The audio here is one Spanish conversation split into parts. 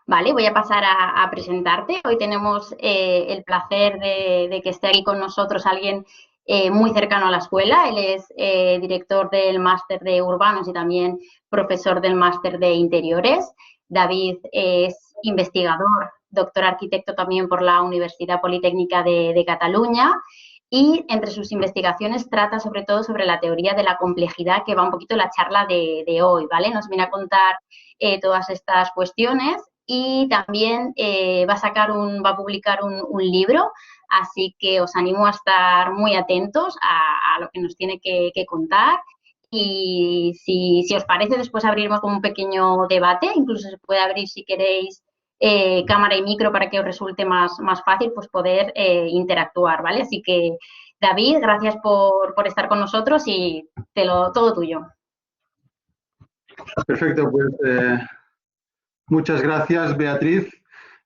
Vale, voy a pasar a presentarte. Hoy tenemos el placer de que esté aquí con nosotros alguien muy cercano a la escuela. Él es director del máster de urbanos y también profesor del máster de interiores. David es investigador, doctor arquitecto también por la Universidad Politécnica de Cataluña. Y entre sus investigaciones trata sobre todo sobre la teoría de la complejidad, que va un poquito la charla de hoy, ¿vale? Nos viene a contar todas estas cuestiones y también va a publicar un libro, así que os animo a estar muy atentos a lo que nos tiene que contar. Y si os parece, después abriremos como un pequeño debate, incluso se puede abrir si queréis cámara y micro para que os resulte más fácil pues poder interactuar, ¿vale? Así que, David, gracias por estar con nosotros y todo tuyo. Perfecto, pues muchas gracias, Beatriz.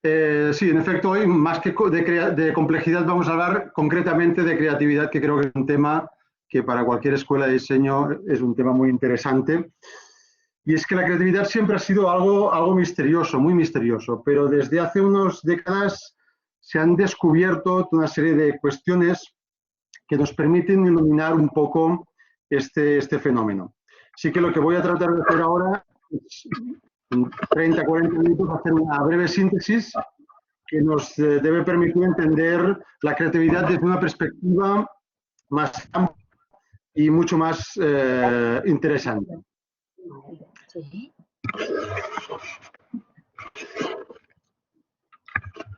Sí, en efecto, hoy más que de complejidad vamos a hablar concretamente de creatividad, que creo que es un tema que para cualquier escuela de diseño es un tema muy interesante. Y es que la creatividad siempre ha sido algo misterioso, muy misterioso, pero desde hace unas décadas se han descubierto una serie de cuestiones que nos permiten iluminar un poco este fenómeno. Así que lo que voy a tratar de hacer ahora es, en 30, 40 minutos, hacer una breve síntesis que nos debe permitir entender la creatividad desde una perspectiva más amplia y mucho más interesante.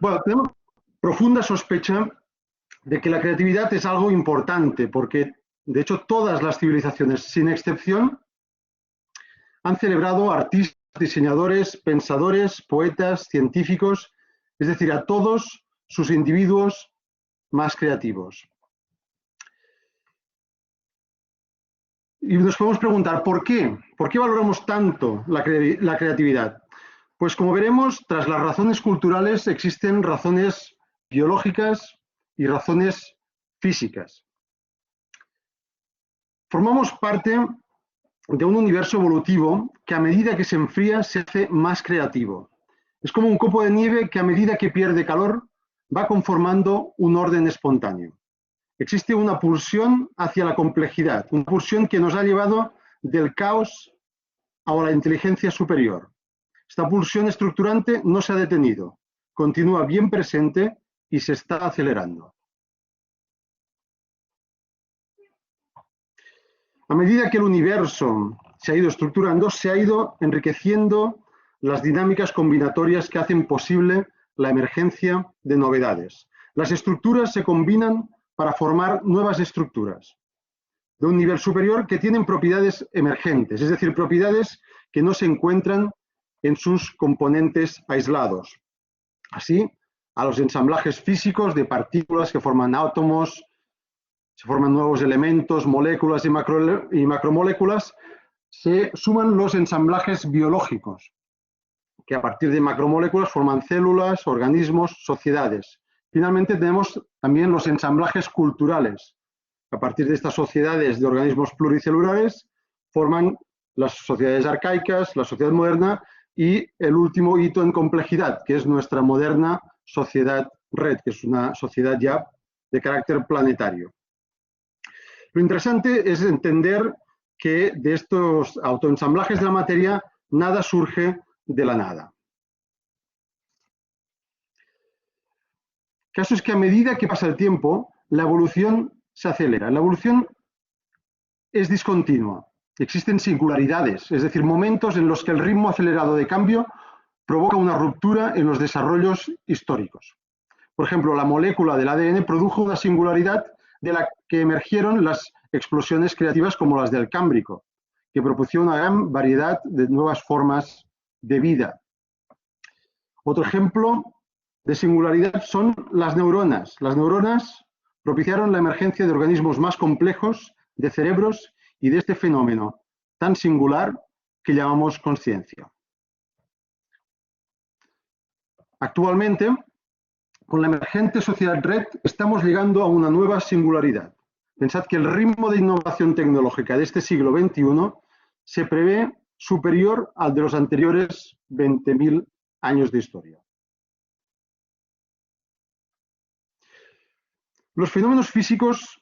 Bueno, tenemos profunda sospecha de que la creatividad es algo importante, porque de hecho todas las civilizaciones, sin excepción, han celebrado artistas, diseñadores, pensadores, poetas, científicos, es decir, a todos sus individuos más creativos. Y nos podemos preguntar, ¿por qué? ¿Por qué valoramos tanto la creatividad? Pues como veremos, tras las razones culturales existen razones biológicas y razones físicas. Formamos parte de un universo evolutivo que a medida que se enfría se hace más creativo. Es como un copo de nieve que a medida que pierde calor va conformando un orden espontáneo. Existe una pulsión hacia la complejidad, una pulsión que nos ha llevado del caos a la inteligencia superior. Esta pulsión estructurante no se ha detenido, continúa bien presente y se está acelerando. A medida que el universo se ha ido estructurando, se ha ido enriqueciendo las dinámicas combinatorias que hacen posible la emergencia de novedades. Las estructuras se combinan para formar nuevas estructuras de un nivel superior que tienen propiedades emergentes, es decir, propiedades que no se encuentran en sus componentes aislados. Así, a los ensamblajes físicos de partículas que forman átomos, se forman nuevos elementos, moléculas y macromoléculas, se suman los ensamblajes biológicos, que a partir de macromoléculas forman células, organismos, sociedades. Finalmente tenemos también los ensamblajes culturales. A partir de estas sociedades de organismos pluricelulares forman las sociedades arcaicas, la sociedad moderna y el último hito en complejidad, que es nuestra moderna sociedad red, que es una sociedad ya de carácter planetario. Lo interesante es entender que de estos autoensamblajes de la materia nada surge de la nada. El caso es que a medida que pasa el tiempo, la evolución se acelera. La evolución es discontinua. Existen singularidades, es decir, momentos en los que el ritmo acelerado de cambio provoca una ruptura en los desarrollos históricos. Por ejemplo, la molécula del ADN produjo una singularidad de la que emergieron las explosiones creativas como las del Cámbrico, que propusieron una gran variedad de nuevas formas de vida. Otro ejemplo de singularidad son las neuronas. Las neuronas propiciaron la emergencia de organismos más complejos, de cerebros y de este fenómeno tan singular que llamamos conciencia. Actualmente, con la emergente sociedad red, estamos llegando a una nueva singularidad. Pensad que el ritmo de innovación tecnológica de este siglo XXI se prevé superior al de los anteriores 20.000 años de historia. Los fenómenos físicos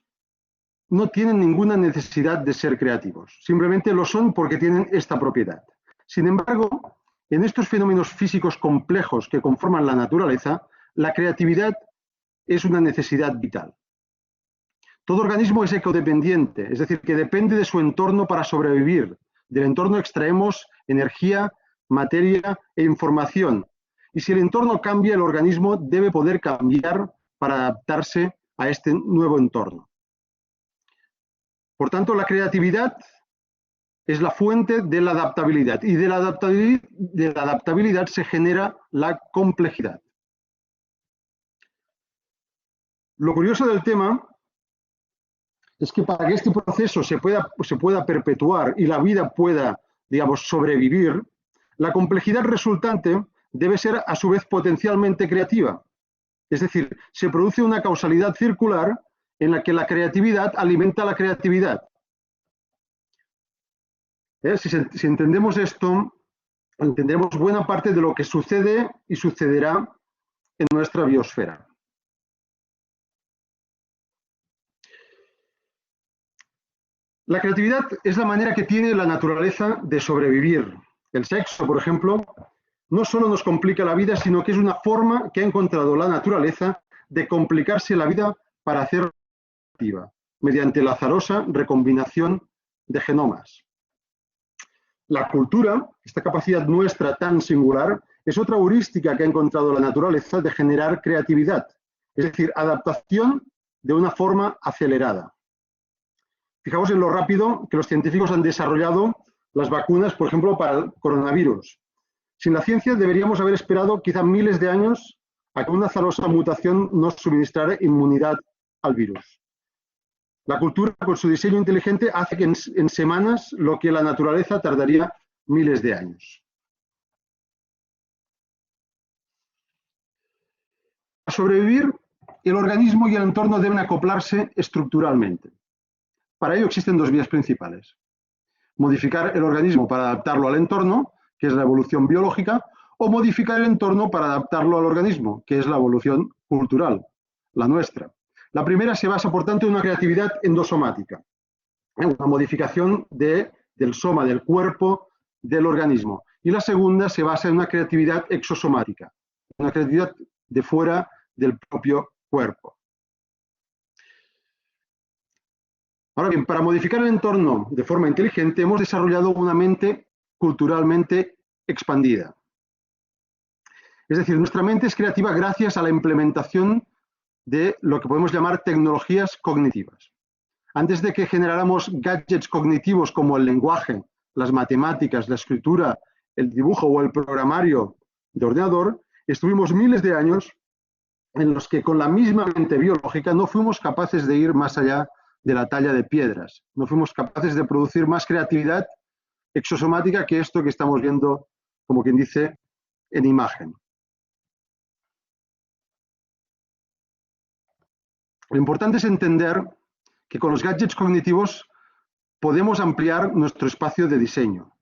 no tienen ninguna necesidad de ser creativos, simplemente lo son porque tienen esta propiedad. Sin embargo, en estos fenómenos físicos complejos que conforman la naturaleza, la creatividad es una necesidad vital. Todo organismo es ecodependiente, es decir, que depende de su entorno para sobrevivir. Del entorno extraemos energía, materia e información. Y si el entorno cambia, el organismo debe poder cambiar para adaptarse a este nuevo entorno. Por tanto, la creatividad es la fuente de la adaptabilidad y de la adaptabilidad se genera la complejidad. Lo curioso del tema es que para que este proceso se pueda perpetuar y la vida pueda, digamos, sobrevivir, la complejidad resultante debe ser a su vez potencialmente creativa. Es decir, se produce una causalidad circular en la que la creatividad alimenta la creatividad. Si entendemos esto, entenderemos buena parte de lo que sucede y sucederá en nuestra biosfera. La creatividad es la manera que tiene la naturaleza de sobrevivir. El sexo, por ejemplo, no solo nos complica la vida, sino que es una forma que ha encontrado la naturaleza de complicarse la vida para hacerla creativa, mediante la azarosa recombinación de genomas. La cultura, esta capacidad nuestra tan singular, es otra heurística que ha encontrado la naturaleza de generar creatividad, es decir, adaptación de una forma acelerada. Fijaos en lo rápido que los científicos han desarrollado las vacunas, por ejemplo, para el coronavirus. Sin la ciencia deberíamos haber esperado quizá miles de años a que una azarosa mutación nos suministrara inmunidad al virus. La cultura, con su diseño inteligente, hace que en semanas lo que la naturaleza tardaría miles de años. Para sobrevivir, el organismo y el entorno deben acoplarse estructuralmente. Para ello existen dos vías principales. Modificar el organismo para adaptarlo al entorno, que es la evolución biológica, o modificar el entorno para adaptarlo al organismo, que es la evolución cultural, la nuestra. La primera se basa, por tanto, en una creatividad endosomática, una modificación del soma, del cuerpo del organismo. Y la segunda se basa en una creatividad exosomática, una creatividad de fuera del propio cuerpo. Ahora bien, para modificar el entorno de forma inteligente hemos desarrollado una mente culturalmente expandida. Es decir, nuestra mente es creativa gracias a la implementación de lo que podemos llamar tecnologías cognitivas. Antes de que generáramos gadgets cognitivos como el lenguaje, las matemáticas, la escritura, el dibujo o el programario de ordenador, estuvimos miles de años en los que con la misma mente biológica no fuimos capaces de ir más allá de la talla de piedras. No fuimos capaces de producir más creatividad exosomática que esto que estamos viendo, como quien dice, en imagen. Lo importante es entender que con los gadgets cognitivos podemos ampliar nuestro espacio de diseño.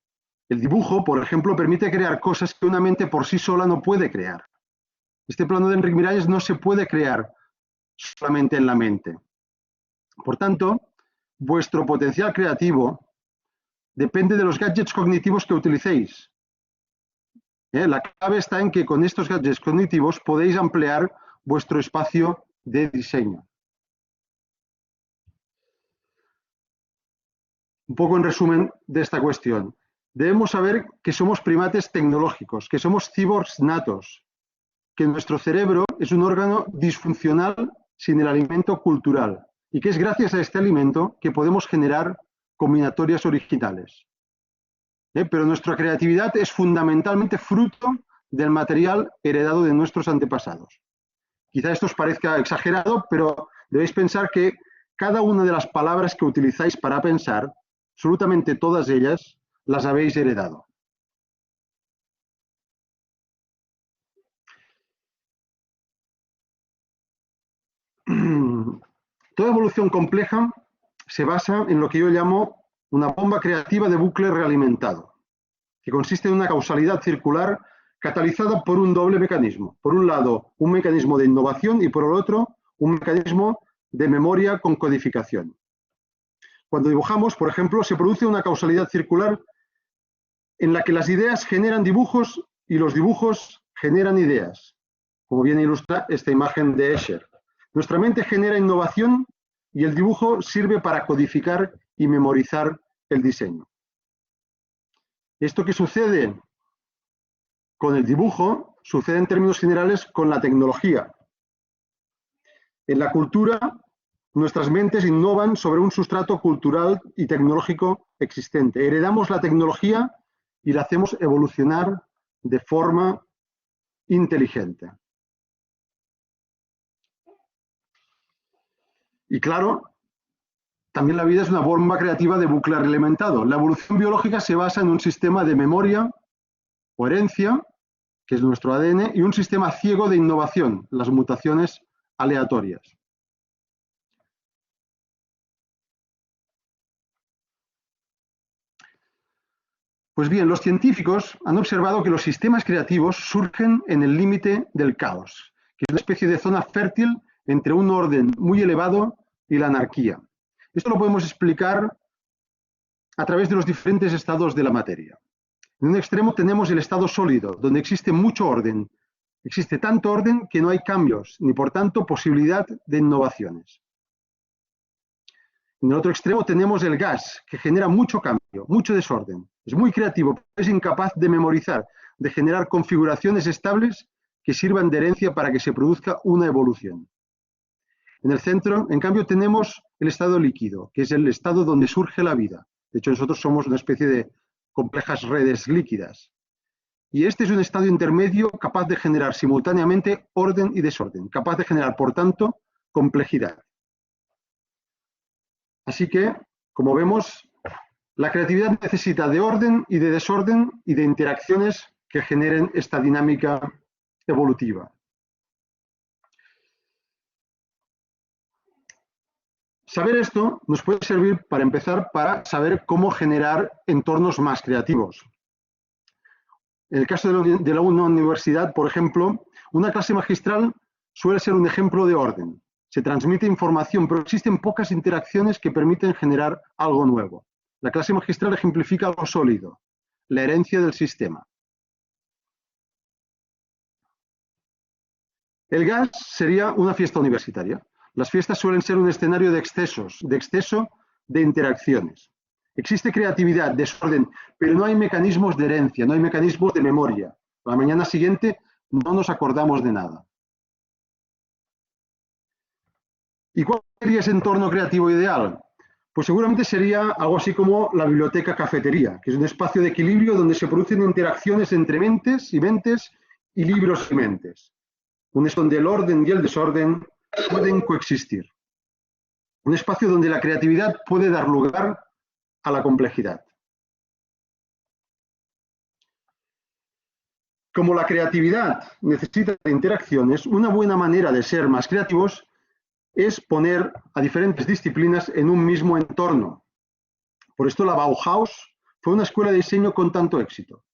El dibujo, por ejemplo, permite crear cosas que una mente por sí sola no puede crear. Este plano de Enric Miralles no se puede crear solamente en la mente. Por tanto, vuestro potencial creativo depende de los gadgets cognitivos que utilicéis. La clave está en que con estos gadgets cognitivos podéis ampliar vuestro espacio de diseño. Un poco en resumen de esta cuestión. Debemos saber que somos primates tecnológicos, que somos cyborgs natos, que nuestro cerebro es un órgano disfuncional sin el alimento cultural y que es gracias a este alimento que podemos generar combinatorias originales. Pero nuestra creatividad es fundamentalmente fruto del material heredado de nuestros antepasados. Quizá esto os parezca exagerado, pero debéis pensar que cada una de las palabras que utilizáis para pensar, absolutamente todas ellas, las habéis heredado. Toda evolución compleja se basa en lo que yo llamo una bomba creativa de bucle realimentado, que consiste en una causalidad circular catalizada por un doble mecanismo. Por un lado, un mecanismo de innovación y por el otro, un mecanismo de memoria con codificación. Cuando dibujamos, por ejemplo, se produce una causalidad circular en la que las ideas generan dibujos y los dibujos generan ideas, como bien ilustra esta imagen de Escher. Nuestra mente genera innovación y el dibujo sirve para codificar y memorizar el diseño. Esto que sucede con el dibujo sucede en términos generales con la tecnología. En la cultura, nuestras mentes innovan sobre un sustrato cultural y tecnológico existente. Heredamos la tecnología y la hacemos evolucionar de forma inteligente. Y claro, también la vida es una bomba creativa de bucle reglamentado. La evolución biológica se basa en un sistema de memoria o herencia, que es nuestro ADN, y un sistema ciego de innovación, las mutaciones aleatorias. Pues bien, los científicos han observado que los sistemas creativos surgen en el límite del caos, que es una especie de zona fértil entre un orden muy elevado y la anarquía. Esto lo podemos explicar a través de los diferentes estados de la materia. En un extremo tenemos el estado sólido, donde existe mucho orden. Existe tanto orden que no hay cambios, ni por tanto posibilidad de innovaciones. En el otro extremo tenemos el gas, que genera mucho cambio, mucho desorden. Es muy creativo, pero es incapaz de memorizar, de generar configuraciones estables que sirvan de herencia para que se produzca una evolución. En el centro, en cambio, tenemos el estado líquido, que es el estado donde surge la vida. De hecho, nosotros somos una especie de complejas redes líquidas. Y este es un estado intermedio capaz de generar simultáneamente orden y desorden, capaz de generar, por tanto, complejidad. Así que, como vemos, la creatividad necesita de orden y de desorden y de interacciones que generen esta dinámica evolutiva. Saber esto nos puede servir para empezar para saber cómo generar entornos más creativos. En el caso de una universidad, por ejemplo, una clase magistral suele ser un ejemplo de orden. Se transmite información, pero existen pocas interacciones que permiten generar algo nuevo. La clase magistral ejemplifica algo sólido, la herencia del sistema. El gas sería una fiesta universitaria. Las fiestas suelen ser un escenario de excesos, de exceso de interacciones. Existe creatividad, desorden, pero no hay mecanismos de herencia, no hay mecanismos de memoria. La mañana siguiente no nos acordamos de nada. ¿Y cuál sería ese entorno creativo ideal? Pues seguramente sería algo así como la biblioteca cafetería, que es un espacio de equilibrio donde se producen interacciones entre mentes y libros y mentes. Un espacio donde el orden y el desorden pueden coexistir. Un espacio donde la creatividad puede dar lugar a la complejidad. Como la creatividad necesita de interacciones, una buena manera de ser más creativos es poner a diferentes disciplinas en un mismo entorno. Por esto la Bauhaus fue una escuela de diseño con tanto éxito.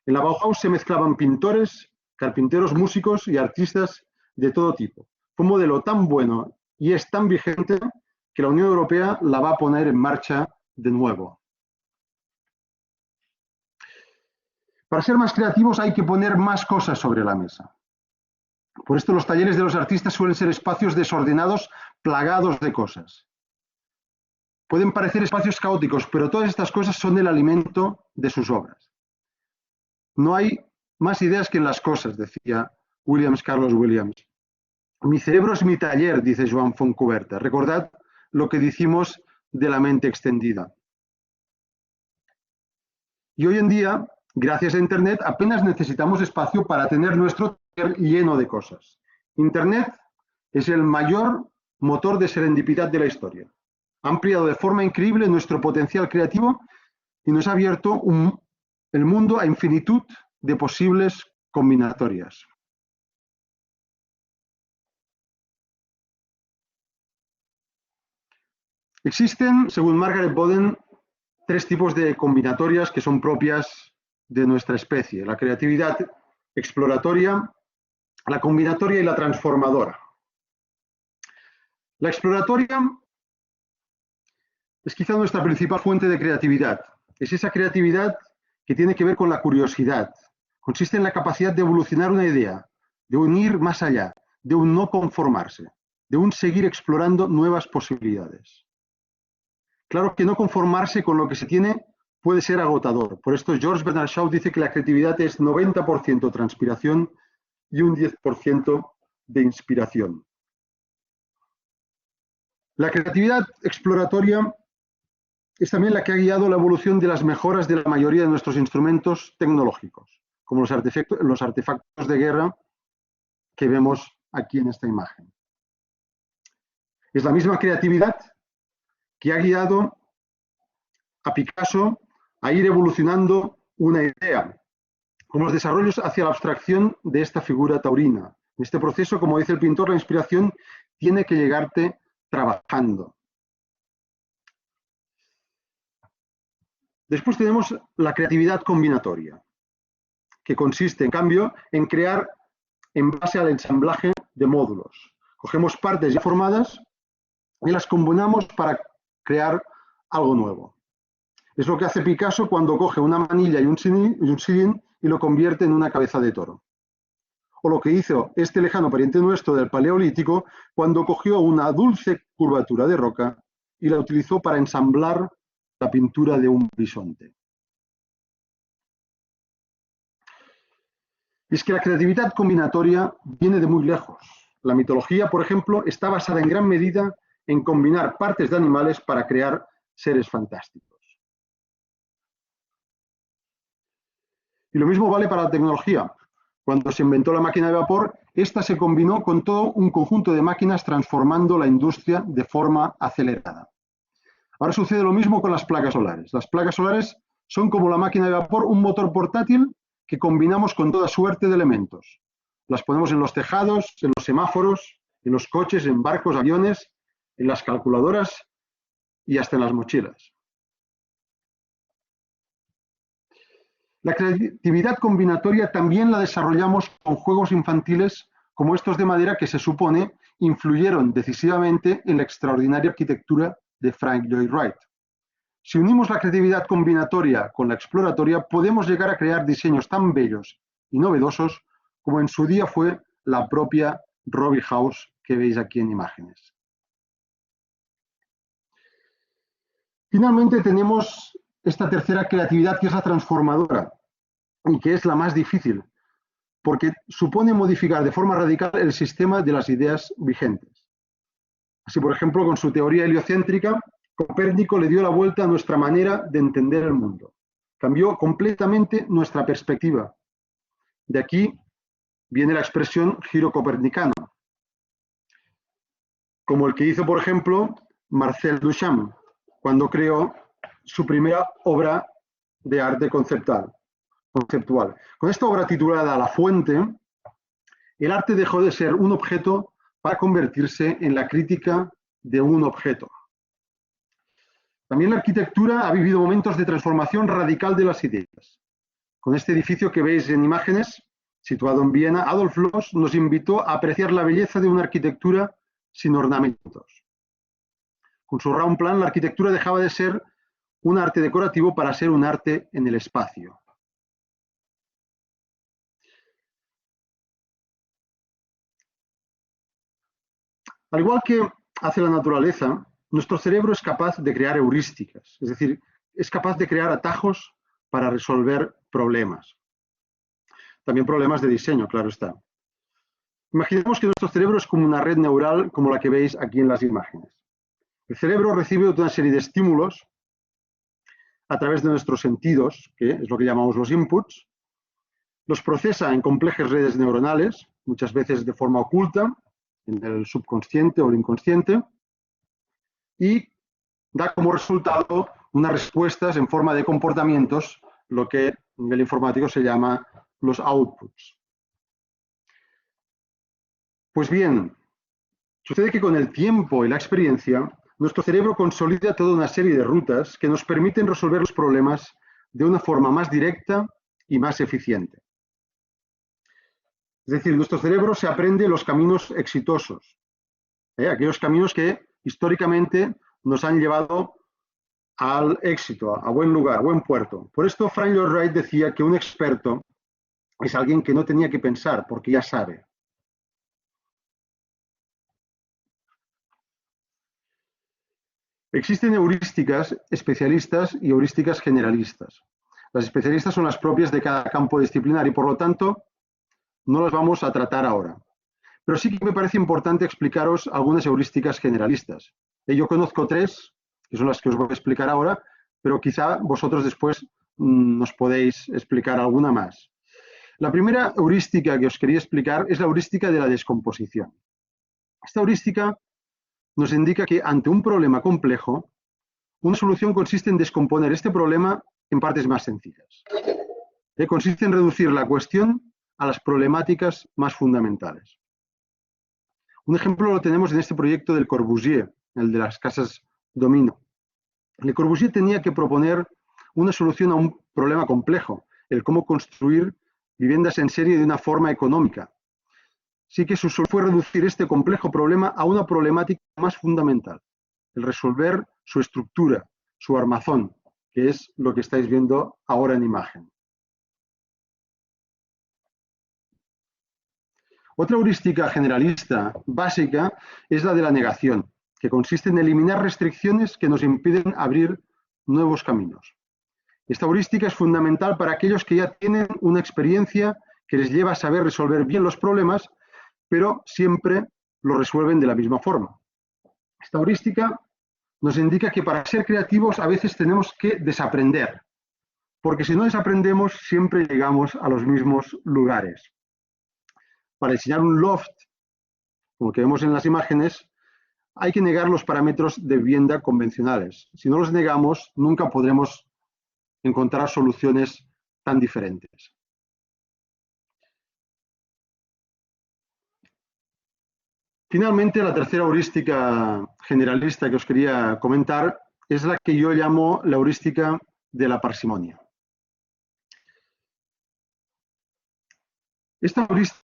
En la Bauhaus se mezclaban pintores, carpinteros, músicos y artistas de todo tipo. Fue un modelo tan bueno y es tan vigente que la Unión Europea la va a poner en marcha de nuevo. Para ser más creativos hay que poner más cosas sobre la mesa. Por esto los talleres de los artistas suelen ser espacios desordenados, plagados de cosas. Pueden parecer espacios caóticos, pero todas estas cosas son el alimento de sus obras. No hay más ideas que en las cosas, decía Carlos Williams. Mi cerebro es mi taller, dice Joan Fontcuberta. Recordad lo que decimos de la mente extendida. Y hoy en día, gracias a Internet, apenas necesitamos espacio para tener nuestro taller lleno de cosas. Internet es el mayor motor de serendipidad de la historia. Ha ampliado de forma increíble nuestro potencial creativo y nos ha abierto el mundo a infinitud de posibles combinatorias. Existen, según Margaret Boden, 3 tipos de combinatorias que son propias de nuestra especie. La creatividad exploratoria, la combinatoria y la transformadora. La exploratoria es quizá nuestra principal fuente de creatividad. Es esa creatividad que tiene que ver con la curiosidad. Consiste en la capacidad de evolucionar una idea, de un ir más allá, de un no conformarse, de un seguir explorando nuevas posibilidades. Claro que no conformarse con lo que se tiene puede ser agotador. Por esto George Bernard Shaw dice que la creatividad es 90% transpiración y un 10% de inspiración. La creatividad exploratoria es también la que ha guiado la evolución de las mejoras de la mayoría de nuestros instrumentos tecnológicos, como los artefactos de guerra que vemos aquí en esta imagen. Es la misma creatividad que ha guiado a Picasso a ir evolucionando una idea, como los desarrollos hacia la abstracción de esta figura taurina. En este proceso, como dice el pintor, la inspiración tiene que llegarte trabajando. Después tenemos la creatividad combinatoria, que consiste, en cambio, en crear en base al ensamblaje de módulos. Cogemos partes ya formadas y las combinamos para crear algo nuevo. Es lo que hace Picasso cuando coge una manilla y un sillín y lo convierte en una cabeza de toro. O lo que hizo este lejano pariente nuestro del Paleolítico cuando cogió una dulce curvatura de roca y la utilizó para ensamblar la pintura de un bisonte. Y es que la creatividad combinatoria viene de muy lejos. La mitología, por ejemplo, está basada en gran medida en combinar partes de animales para crear seres fantásticos. Y lo mismo vale para la tecnología. Cuando se inventó la máquina de vapor, esta se combinó con todo un conjunto de máquinas transformando la industria de forma acelerada. Ahora sucede lo mismo con las placas solares. Las placas solares son como la máquina de vapor, un motor portátil que combinamos con toda suerte de elementos. Las ponemos en los tejados, en los semáforos, en los coches, en barcos, aviones, en las calculadoras y hasta en las mochilas. La creatividad combinatoria también la desarrollamos con juegos infantiles como estos de madera que se supone influyeron decisivamente en la extraordinaria arquitectura de Frank Lloyd Wright. Si unimos la creatividad combinatoria con la exploratoria, podemos llegar a crear diseños tan bellos y novedosos como en su día fue la propia Robbie House que veis aquí en imágenes. Finalmente tenemos esta tercera creatividad que es la transformadora y que es la más difícil porque supone modificar de forma radical el sistema de las ideas vigentes. Así, por ejemplo, con su teoría heliocéntrica, Copérnico le dio la vuelta a nuestra manera de entender el mundo. Cambió completamente nuestra perspectiva. De aquí viene la expresión giro copernicano, como el que hizo, por ejemplo, Marcel Duchamp, cuando creó su primera obra de arte conceptual. Con esta obra titulada La Fuente, el arte dejó de ser un objeto para convertirse en la crítica de un objeto. También la arquitectura ha vivido momentos de transformación radical de las ideas. Con este edificio que veis en imágenes, situado en Viena, Adolf Loos nos invitó a apreciar la belleza de una arquitectura sin ornamentos. Con su round plan, la arquitectura dejaba de ser un arte decorativo para ser un arte en el espacio. Al igual que hace la naturaleza, nuestro cerebro es capaz de crear heurísticas, es decir, es capaz de crear atajos para resolver problemas. También problemas de diseño, claro está. Imaginemos que nuestro cerebro es como una red neural como la que veis aquí en las imágenes. El cerebro recibe una serie de estímulos a través de nuestros sentidos, que es lo que llamamos los inputs, los procesa en complejas redes neuronales, muchas veces de forma oculta, en el subconsciente o el inconsciente, y da como resultado unas respuestas en forma de comportamientos, lo que a nivel informático se llama los outputs. Pues bien, sucede que con el tiempo y la experiencia, nuestro cerebro consolida toda una serie de rutas que nos permiten resolver los problemas de una forma más directa y más eficiente. Es decir, nuestro cerebro se aprende los caminos exitosos, aquellos caminos que históricamente nos han llevado al éxito, a buen lugar, a buen puerto. Por esto Frank Lloyd Wright decía que un experto es alguien que no tenía que pensar porque ya sabe. Existen heurísticas especialistas y heurísticas generalistas. Las especialistas son las propias de cada campo disciplinar y por lo tanto no las vamos a tratar ahora. Pero sí que me parece importante explicaros algunas heurísticas generalistas. Yo conozco 3, que son las que os voy a explicar ahora, pero quizá vosotros después nos podéis explicar alguna más. La primera heurística que os quería explicar es la heurística de la descomposición. Esta heurística nos indica que ante un problema complejo, una solución consiste en descomponer este problema en partes más sencillas. Consiste en reducir la cuestión a las problemáticas más fundamentales. Un ejemplo lo tenemos en este proyecto del Corbusier, el de las casas Domino. Le Corbusier tenía que proponer una solución a un problema complejo, el cómo construir viviendas en serie de una forma económica. Sí que su solución fue reducir este complejo problema a una problemática más fundamental, el resolver su estructura, su armazón, que es lo que estáis viendo ahora en imagen. Otra heurística generalista básica es la de la negación, que consiste en eliminar restricciones que nos impiden abrir nuevos caminos. Esta heurística es fundamental para aquellos que ya tienen una experiencia que les lleva a saber resolver bien los problemas, pero siempre lo resuelven de la misma forma. Esta heurística nos indica que para ser creativos a veces tenemos que desaprender, porque si no desaprendemos siempre llegamos a los mismos lugares. Para diseñar un loft, como que vemos en las imágenes, hay que negar los parámetros de vivienda convencionales. Si no los negamos, nunca podremos encontrar soluciones tan diferentes. Finalmente, la tercera heurística generalista que os quería comentar es la que yo llamo la heurística de la parsimonia. Esta heurística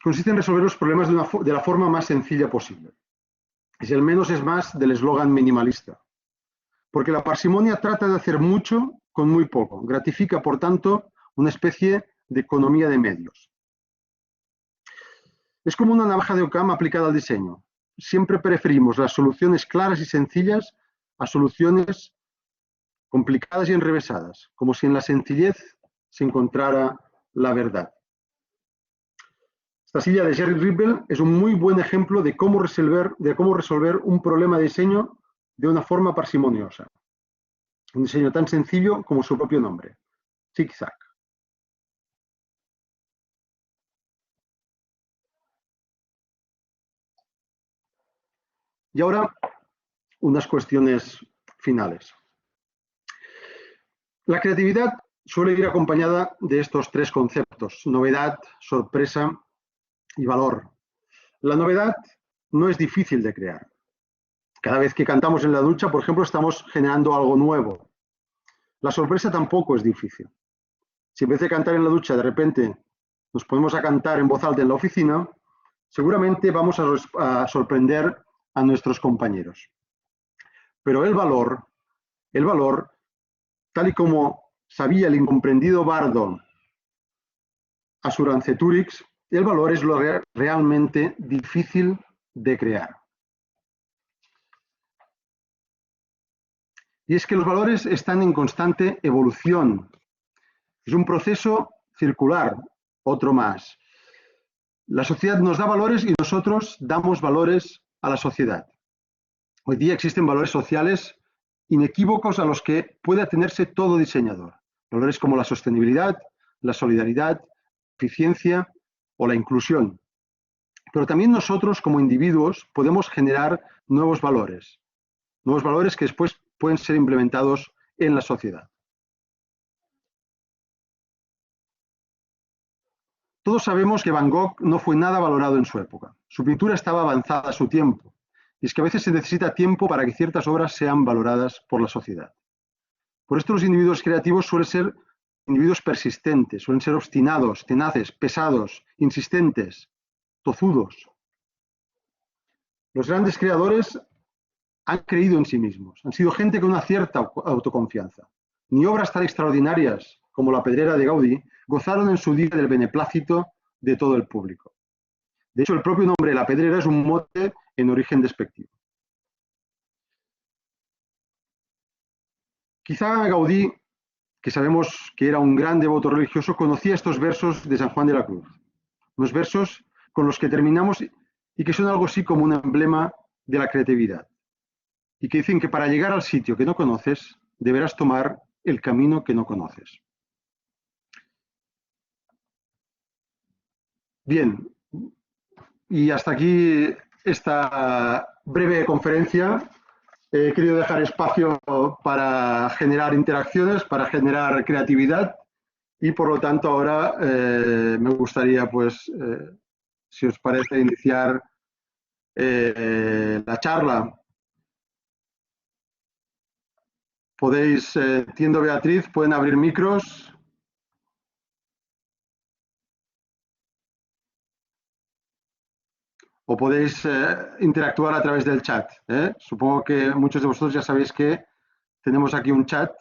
consiste en resolver los problemas de la forma más sencilla posible. Es el menos es más del eslogan minimalista. Porque la parsimonia trata de hacer mucho con muy poco. Gratifica, por tanto, una especie de economía de medios. Es como una navaja de Occam aplicada al diseño. Siempre preferimos las soluciones claras y sencillas a soluciones complicadas y enrevesadas, como si en la sencillez se encontrara la verdad. Esta silla de Jerry Ripple es un muy buen ejemplo de cómo resolver un problema de diseño de una forma parsimoniosa. Un diseño tan sencillo como su propio nombre, zig-zag. Y ahora, unas cuestiones finales. La creatividad suele ir acompañada de estos 3 conceptos: novedad, sorpresa y valor. La novedad no es difícil de crear. Cada vez que cantamos en la ducha, por ejemplo, estamos generando algo nuevo. La sorpresa tampoco es difícil. Si en vez de cantar en la ducha, de repente nos ponemos a cantar en voz alta en la oficina, seguramente vamos a sorprender a nuestros compañeros. Pero el valor, tal y como sabía el incomprendido bardo Asuranceturix, el valor es lo realmente difícil de crear. Y es que los valores están en constante evolución. Es un proceso circular, otro más. La sociedad nos da valores y nosotros damos valores a la sociedad. Hoy día existen valores sociales inequívocos a los que puede atenerse todo diseñador. Valores como la sostenibilidad, la solidaridad, la eficiencia o la inclusión. Pero también nosotros como individuos podemos generar nuevos valores que después pueden ser implementados en la sociedad. Todos sabemos que Van Gogh no fue nada valorado en su época. Su pintura estaba avanzada a su tiempo. Y es que a veces se necesita tiempo para que ciertas obras sean valoradas por la sociedad. Por esto los individuos creativos suelen ser individuos persistentes, suelen ser obstinados, tenaces, pesados, insistentes, tozudos. Los grandes creadores han creído en sí mismos, han sido gente con una cierta autoconfianza. Ni obras tan extraordinarias como La Pedrera de Gaudí gozaron en su día del beneplácito de todo el público. De hecho, el propio nombre de La Pedrera es un mote en origen despectivo. Quizá Gaudí, que sabemos que era un gran devoto religioso, conocía estos versos de San Juan de la Cruz. Unos versos con los que terminamos y que son algo así como un emblema de la creatividad. Y que dicen que para llegar al sitio que no conoces, deberás tomar el camino que no conoces. Bien, y hasta aquí esta breve conferencia. He querido dejar espacio para generar interacciones, para generar creatividad y por lo tanto ahora me gustaría, pues, si os parece, iniciar la charla. Podéis, entiendo Beatriz, pueden abrir micros. O podéis interactuar a través del chat. Supongo que muchos de vosotros ya sabéis que tenemos aquí un chat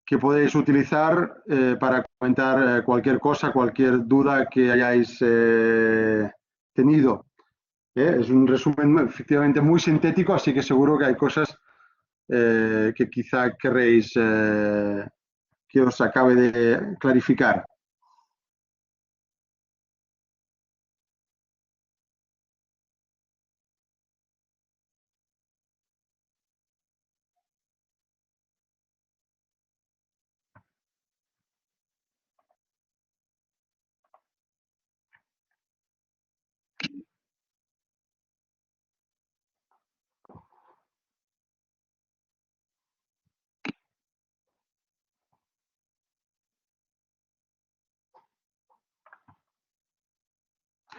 que podéis utilizar para comentar cualquier cosa, cualquier duda que hayáis tenido. Es un resumen efectivamente muy sintético, así que seguro que hay cosas que quizá querréis que os acabe de clarificar.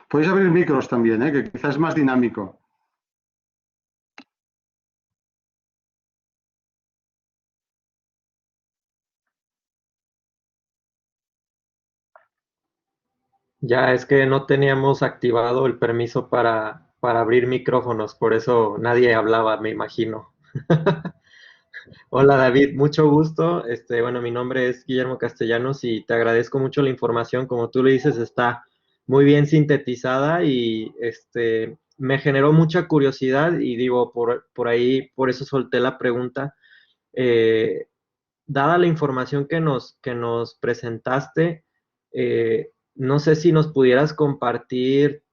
Podéis abrir micros también, que quizás es más dinámico. Ya es que no teníamos activado el permiso para abrir micrófonos, por eso nadie hablaba, me imagino. Hola David, mucho gusto. Bueno, mi nombre es Guillermo Castellanos y te agradezco mucho la información. Como tú le dices, está muy bien sintetizada y me generó mucha curiosidad y digo, por ahí, por eso solté la pregunta. Eh, Dada la información que nos presentaste, no sé si nos pudieras compartir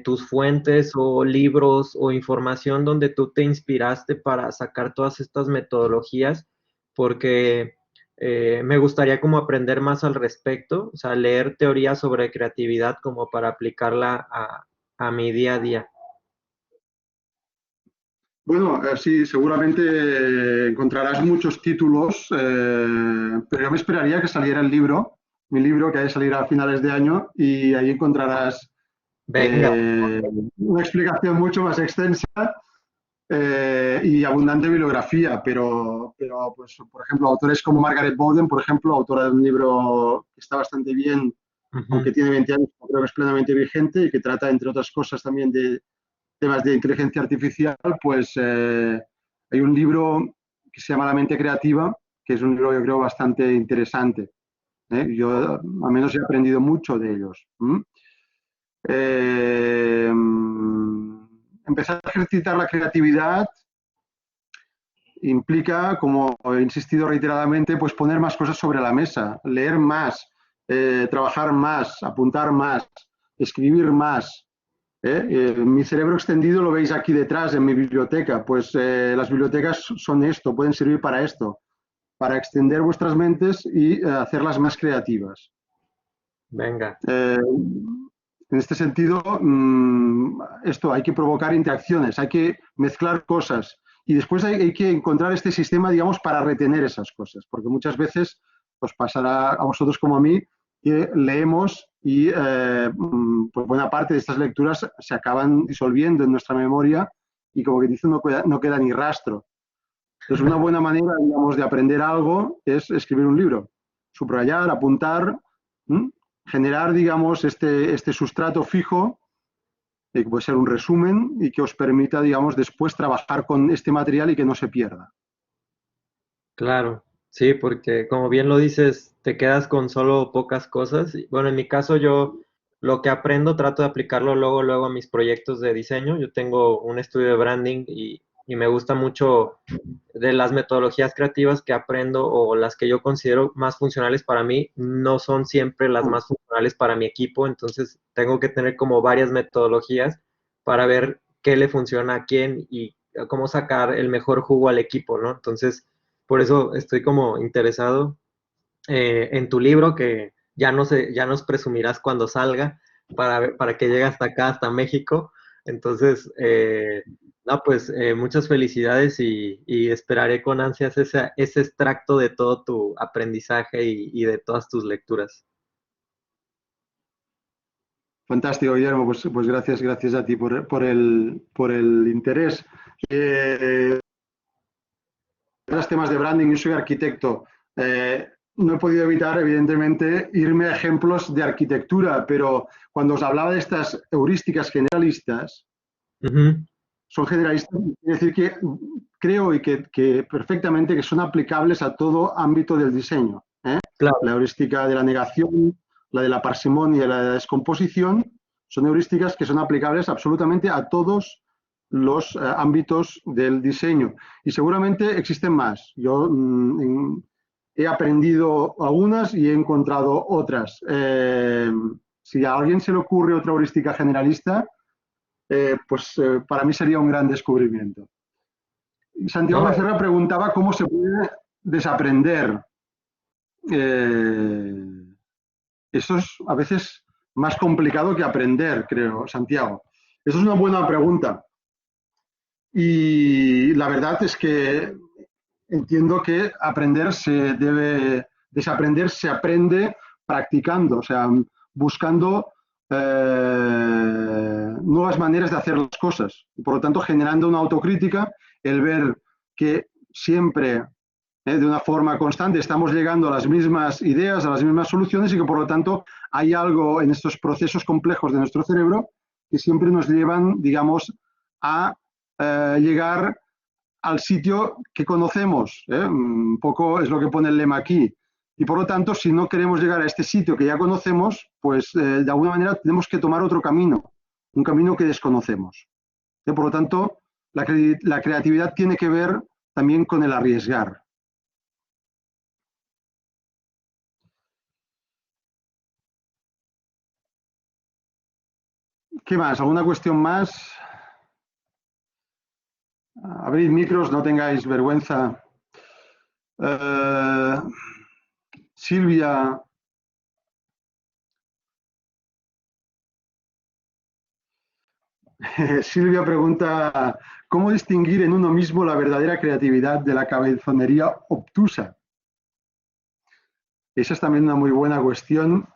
tus fuentes o libros o información donde tú te inspiraste para sacar todas estas metodologías, porque me gustaría como aprender más al respecto, o sea, leer teoría sobre creatividad como para aplicarla a mi día a día. Bueno, sí, seguramente encontrarás muchos títulos, pero yo me esperaría que saliera el libro, mi libro que ha de salir a finales de año, y ahí encontrarás Venga. una explicación mucho más extensa y abundante bibliografía, pero pues, por ejemplo, autores como Margaret Bowden, por ejemplo, autora de un libro que está bastante bien, aunque tiene 20 años, creo que es plenamente vigente y que trata, entre otras cosas, también de temas de inteligencia artificial, pues hay un libro que se llama La mente creativa, que es un libro, yo creo, bastante interesante. Yo, al menos, he aprendido mucho de ellos. Empezar a ejercitar la creatividad implica, como he insistido reiteradamente, pues poner más cosas sobre la mesa, leer más, trabajar más, apuntar más, escribir más. Mi cerebro extendido lo veis aquí detrás en mi biblioteca. Pues las bibliotecas son esto, pueden servir para esto, para extender vuestras mentes y hacerlas más creativas. Venga. En este sentido, esto hay que provocar interacciones, hay que mezclar cosas y después hay que encontrar este sistema, digamos, para retener esas cosas, porque muchas veces os pasará a vosotros como a mí que leemos y pues buena parte de estas lecturas se acaban disolviendo en nuestra memoria y como que dicen no queda ni rastro. Entonces una buena manera, digamos, de aprender algo es escribir un libro. subrayar, apuntar, generar, digamos, este sustrato fijo, que puede ser un resumen y que os permita, digamos, después trabajar con este material y que no se pierda. Claro, sí, porque como bien lo dices, te quedas con solo pocas cosas. Bueno, en mi caso yo lo que aprendo trato de aplicarlo luego a mis proyectos de diseño. Yo tengo un estudio de branding y me gusta mucho de las metodologías creativas que aprendo o las que yo considero más funcionales para mí, no son siempre las más funcionales para mi equipo, entonces tengo que tener como varias metodologías para ver qué le funciona a quién y cómo sacar el mejor jugo al equipo, ¿no? Entonces, por eso estoy como interesado en tu libro, que ya no sé, ya nos presumirás cuando salga para que llegue hasta acá, hasta México. Entonces, no, pues muchas felicidades y esperaré con ansias ese extracto de todo tu aprendizaje y de todas tus lecturas. Fantástico, Guillermo, pues gracias a ti por el interés. Los temas de branding, yo soy arquitecto. No he podido evitar, evidentemente, irme a ejemplos de arquitectura, pero cuando os hablaba de estas heurísticas generalistas, son generalistas, es decir, que creo que perfectamente que son aplicables a todo ámbito del diseño. Claro. La heurística de la negación, la de la parsimonia y la de la descomposición, son heurísticas que son aplicables absolutamente a todos los ámbitos del diseño. Y seguramente existen más. Yo he aprendido algunas y he encontrado otras. Si a alguien se le ocurre otra heurística generalista, para mí sería un gran descubrimiento. Santiago No, Becerra preguntaba cómo se puede desaprender. Eso es a veces más complicado que aprender, creo, Santiago. Eso es una buena pregunta. Y la verdad es que entiendo que desaprender se aprende practicando, o sea, buscando nuevas maneras de hacer las cosas. Y por lo tanto, generando una autocrítica, el ver que siempre, de una forma constante, estamos llegando a las mismas ideas, a las mismas soluciones y que por lo tanto hay algo en estos procesos complejos de nuestro cerebro que siempre nos llevan, digamos, a llegar al sitio que conocemos. Un poco es lo que pone el lema aquí. Y por lo tanto, si no queremos llegar a este sitio que ya conocemos, pues de alguna manera tenemos que tomar otro camino, un camino que desconocemos. Por lo tanto, la creatividad tiene que ver también con el arriesgar. ¿Qué más? ¿Alguna cuestión más? Abrid micros, no tengáis vergüenza. Silvia. Silvia pregunta, ¿cómo distinguir en uno mismo la verdadera creatividad de la cabezonería obtusa? Esa es también una muy buena cuestión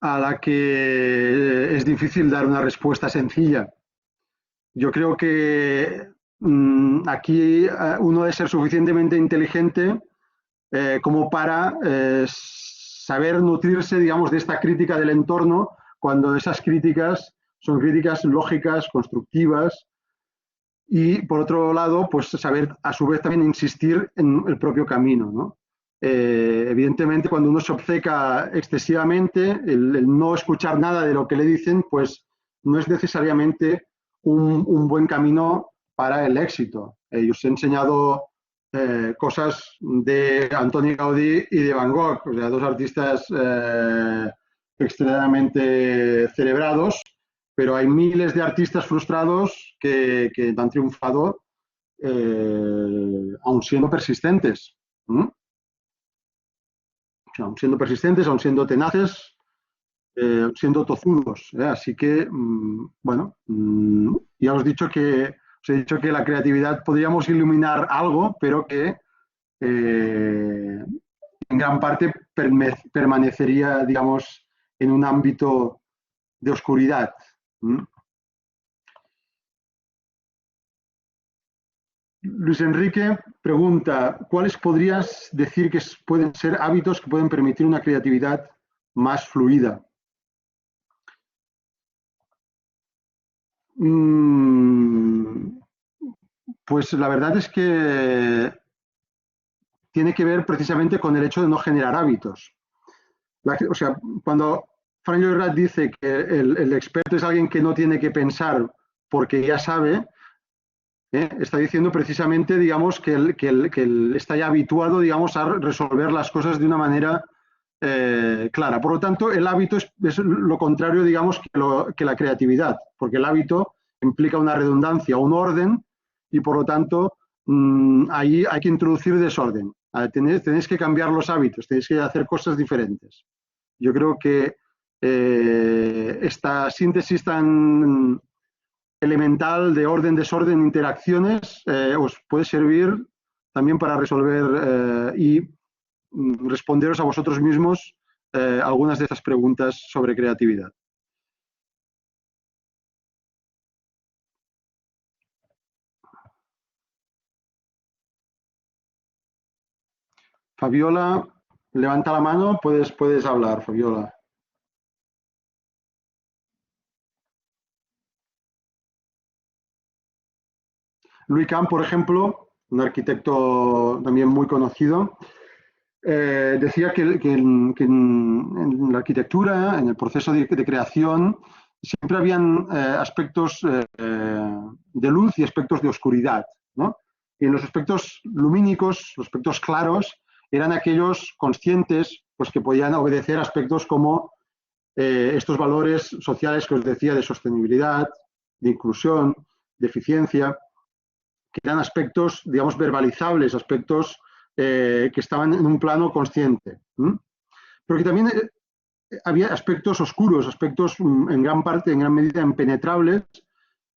a la que es difícil dar una respuesta sencilla. Yo creo que aquí uno debe ser suficientemente inteligente como para saber nutrirse, digamos, de esta crítica del entorno cuando esas críticas son críticas lógicas, constructivas, y por otro lado, pues saber a su vez también insistir en el propio camino, ¿no? Evidentemente, cuando uno se obceca excesivamente, el no escuchar nada de lo que le dicen, pues no es necesariamente un buen camino para el éxito. Yo os he enseñado cosas de Antoni Gaudí y de Van Gogh, o sea, dos artistas extremadamente celebrados, pero hay miles de artistas frustrados que han triunfado aun siendo persistentes. O sea, aun siendo persistentes, aun siendo tenaces, siendo tozudos. Así que, bueno, ya os he dicho que la creatividad podríamos iluminar algo, pero que en gran parte permanecería, digamos, en un ámbito de oscuridad. Luis Enrique pregunta, ¿cuáles podrías decir que pueden ser hábitos que pueden permitir una creatividad más fluida? Pues la verdad es que tiene que ver precisamente con el hecho de no generar hábitos. O sea, cuando Frank Lloyd Wright dice que el experto es alguien que no tiene que pensar porque ya sabe, está diciendo precisamente, digamos, que él está ya habituado, digamos, a resolver las cosas de una manera clara. Por lo tanto, el hábito es lo contrario, digamos, que la creatividad, porque el hábito implica una redundancia, un orden, y por lo tanto, ahí hay que introducir desorden. Tenéis que cambiar los hábitos, tenéis que hacer cosas diferentes. Yo creo que esta síntesis tan elemental de orden, desorden, interacciones, os puede servir también para resolver y responderos a vosotros mismos algunas de estas preguntas sobre creatividad. Fabiola, levanta la mano, puedes hablar, Fabiola. Louis Kahn, por ejemplo, un arquitecto también muy conocido, decía que en la arquitectura, en el proceso de creación, siempre habían aspectos de luz y aspectos de oscuridad, ¿no? Y en los aspectos lumínicos, los aspectos claros, eran aquellos conscientes pues, que podían obedecer aspectos como estos valores sociales que os decía de sostenibilidad, de inclusión, de eficiencia, que eran aspectos, digamos, verbalizables, aspectos que estaban en un plano consciente. Pero que también había aspectos oscuros, aspectos en gran parte, en gran medida impenetrables,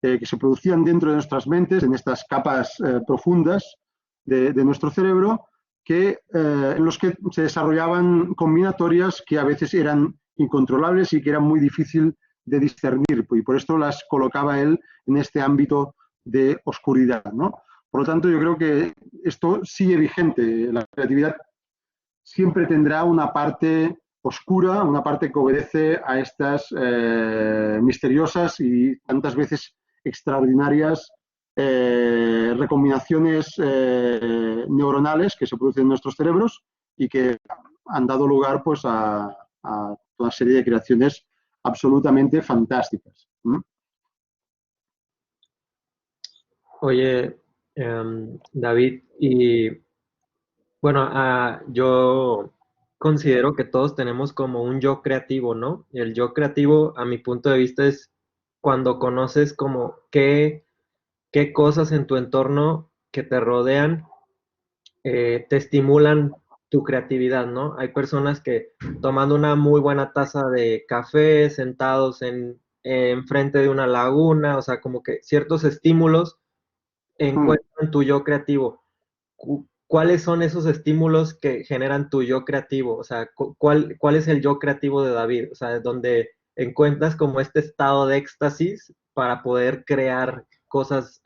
que se producían dentro de nuestras mentes, en estas capas profundas de nuestro cerebro, en los que se desarrollaban combinatorias que a veces eran incontrolables y que eran muy difícil de discernir, y por esto las colocaba él en este ámbito de oscuridad, ¿no? Por lo tanto, yo creo que esto sigue vigente. La creatividad siempre tendrá una parte oscura, una parte que obedece a estas misteriosas y tantas veces extraordinarias recombinaciones neuronales que se producen en nuestros cerebros y que han dado lugar pues, a toda serie de creaciones absolutamente fantásticas. Oye, David, y bueno, yo considero que todos tenemos como un yo creativo, ¿no? Y el yo creativo, a mi punto de vista, es cuando conoces como qué cosas en tu entorno que te rodean te estimulan tu creatividad, ¿no? Hay personas que tomando una muy buena taza de café, sentados en frente de una laguna, o sea, como que ciertos estímulos encuentran tu yo creativo. ¿Cuáles son esos estímulos que generan tu yo creativo? O sea, ¿cuál es el yo creativo de David? O sea, donde encuentras como este estado de éxtasis para poder crear cosas,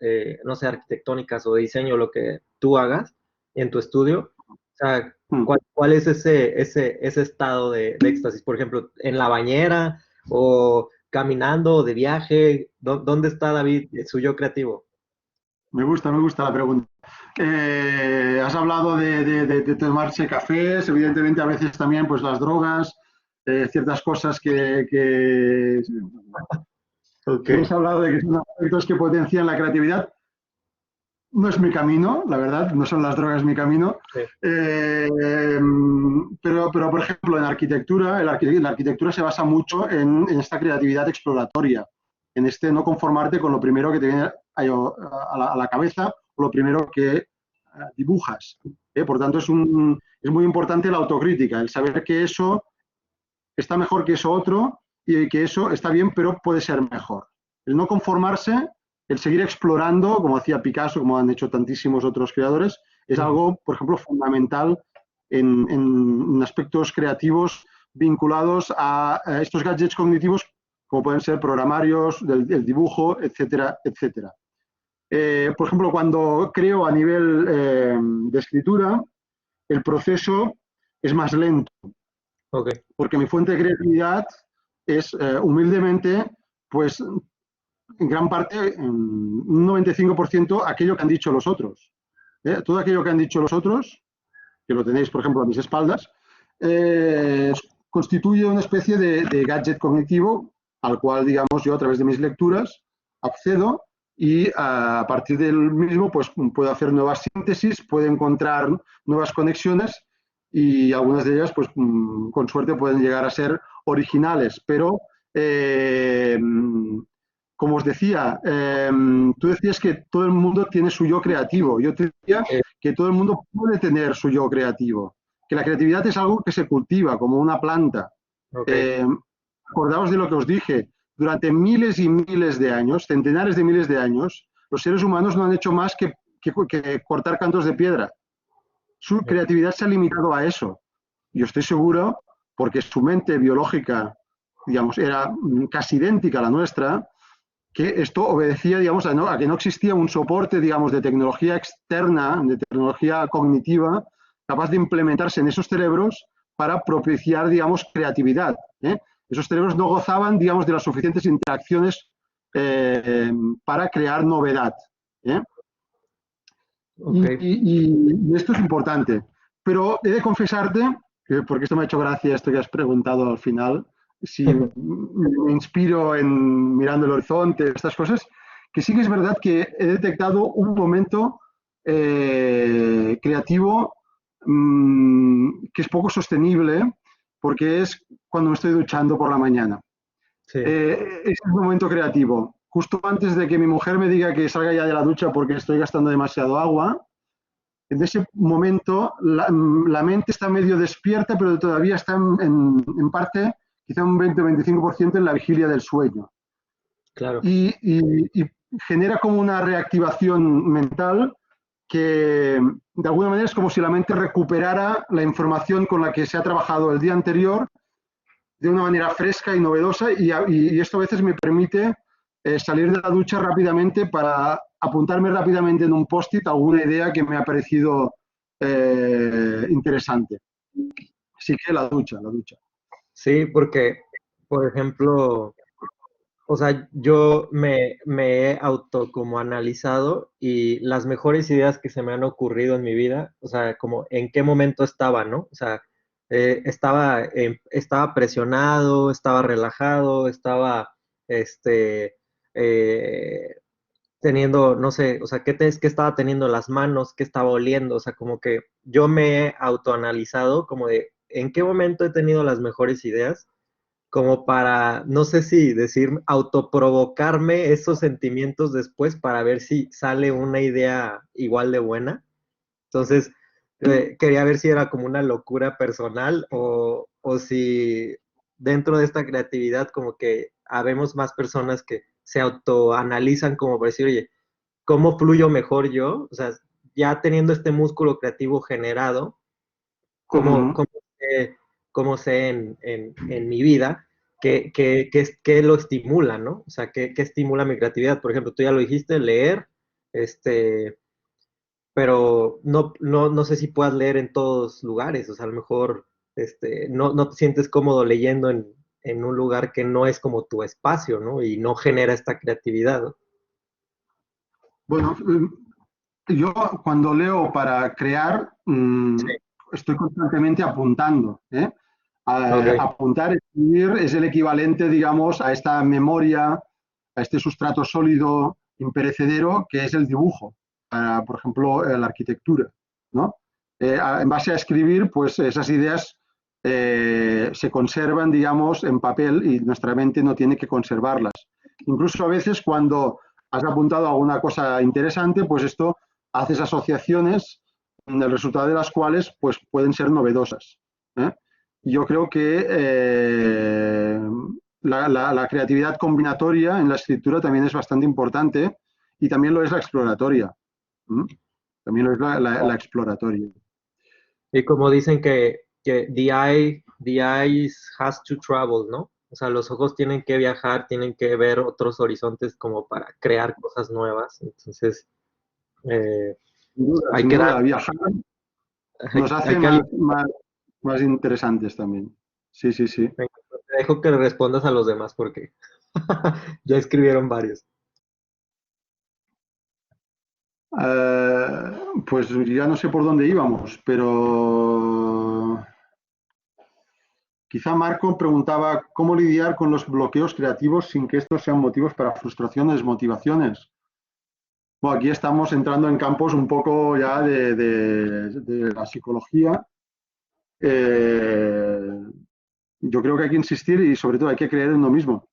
no sé, arquitectónicas o de diseño, lo que tú hagas en tu estudio. O sea, ¿cuál es ese estado de éxtasis? Por ejemplo, ¿en la bañera o caminando o de viaje? ¿Dónde está David, su yo creativo? Me gusta la pregunta. Has hablado de tomarse cafés, evidentemente a veces también pues las drogas, ciertas cosas que hemos hablado de que son aspectos que potencian la creatividad. No es mi camino, la verdad, no son las drogas mi camino. Sí. Pero, por ejemplo, en arquitectura, la arquitectura se basa mucho en esta creatividad exploratoria, en este no conformarte con lo primero que te viene a la cabeza o lo primero que dibujas. Por tanto, es muy importante la autocrítica, el saber que eso está mejor que eso otro y que eso está bien, pero puede ser mejor. El no conformarse, el seguir explorando, como hacía Picasso, como han hecho tantísimos otros creadores, es algo, por ejemplo, fundamental en aspectos creativos vinculados a estos gadgets cognitivos, como pueden ser programarios, del dibujo, etcétera, etcétera. Por ejemplo, cuando creo a nivel de escritura, el proceso es más lento, Ok. porque mi fuente de creatividad es humildemente, pues en gran parte, un 95% aquello que han dicho los otros. Todo aquello que han dicho los otros, que lo tenéis, por ejemplo, a mis espaldas, eh, constituye una especie de gadget cognitivo al cual, digamos, yo a través de mis lecturas accedo y a partir del mismo pues puedo hacer nuevas síntesis, puedo encontrar nuevas conexiones y algunas de ellas pues con suerte pueden llegar a ser originales, pero como os decía, tú decías que todo el mundo tiene su yo creativo. Yo te decía que todo el mundo puede tener su yo creativo, que la creatividad es algo que se cultiva como una planta. Ok. Eh, Acordaos de lo que os dije, durante miles y miles de años, centenares de miles de años, los seres humanos no han hecho más que cortar cantos de piedra. Su creatividad se ha limitado a eso. Yo estoy seguro, porque su mente biológica, digamos, era casi idéntica a la nuestra, que esto obedecía, digamos, a que no existía un soporte, digamos, de tecnología externa, de tecnología cognitiva, capaz de implementarse en esos cerebros para propiciar, digamos, creatividad. Esos cerebros no gozaban, digamos, de las suficientes interacciones para crear novedad. ¿eh? Ok. Y esto es importante. Pero he de confesarte, porque esto me ha hecho gracia, esto que has preguntado al final, si me inspiro en mirando el horizonte, estas cosas, que sí que es verdad que he detectado un momento creativo que es poco sostenible, porque es cuando me estoy duchando por la mañana. Sí. Es un momento creativo. Justo antes de que mi mujer me diga que salga ya de la ducha porque estoy gastando demasiado agua, en ese momento la mente está medio despierta, pero todavía está en parte, quizá un 20 o 25% en la vigilia del sueño. Claro. Y genera como una reactivación mental que de alguna manera es como si la mente recuperara la información con la que se ha trabajado el día anterior de una manera fresca y novedosa y esto a veces me permite salir de la ducha rápidamente para apuntarme rápidamente en un post-it alguna idea que me ha parecido interesante. Así que la ducha, la ducha. Sí, porque, por ejemplo, o sea, yo me he auto como analizado y las mejores ideas que se me han ocurrido en mi vida, o sea, como en qué momento estaba, ¿no? O sea, estaba presionado, estaba relajado, estaba, este, eh, teniendo, no sé, o sea, qué estaba teniendo en las manos, qué estaba oliendo, o sea, como que yo me he autoanalizado como de en qué momento he tenido las mejores ideas como para, no sé si decir, autoprovocarme esos sentimientos después para ver si sale una idea igual de buena. Entonces, quería ver si era como una locura personal o si dentro de esta creatividad como que habemos más personas que se autoanalizan como para decir, oye, ¿cómo fluyo mejor yo? O sea, ya teniendo este músculo creativo generado, Uh cómo, -huh. cómo sé, cómo sé en mi vida que lo estimula, ¿no? O sea, qué estimula mi creatividad. Por ejemplo, tú ya lo dijiste, leer, este, pero no sé si puedas leer en todos lugares, o sea, a lo mejor no te sientes cómodo leyendo en un lugar que no es como tu espacio, ¿no? Y no genera esta creatividad. Bueno, yo cuando leo para crear, Sí, estoy constantemente apuntando. ok, Apuntar, escribir es el equivalente, digamos, a esta memoria, a este sustrato sólido, imperecedero, que es el dibujo, para, por ejemplo, la arquitectura, ¿no? En base a escribir, pues esas ideas se conservan, digamos, en papel y nuestra mente no tiene que conservarlas. Incluso a veces cuando has apuntado alguna cosa interesante, pues esto haces asociaciones, el resultado de las cuales pues, pueden ser novedosas. ¿eh? Yo creo que la creatividad combinatoria en la escritura también es bastante importante y también lo es la exploratoria. ¿m? También lo es la exploratoria. y como dicen que the eye has to travel, ¿no? O sea, los ojos tienen que viajar, tienen que ver otros horizontes como para crear cosas nuevas. Entonces, eh, hay sin que dar, duda, viajar nos hay hace que más interesantes también. Sí, sí, sí. te dejo que respondas a los demás porque ya escribieron varios. Pues ya no sé por dónde íbamos, pero quizá Marco preguntaba cómo lidiar con los bloqueos creativos sin que estos sean motivos para frustración o desmotivaciones. Bueno, aquí estamos entrando en campos un poco ya de la psicología. Eh, yo creo que hay que insistir y sobre todo hay que creer en uno mismo.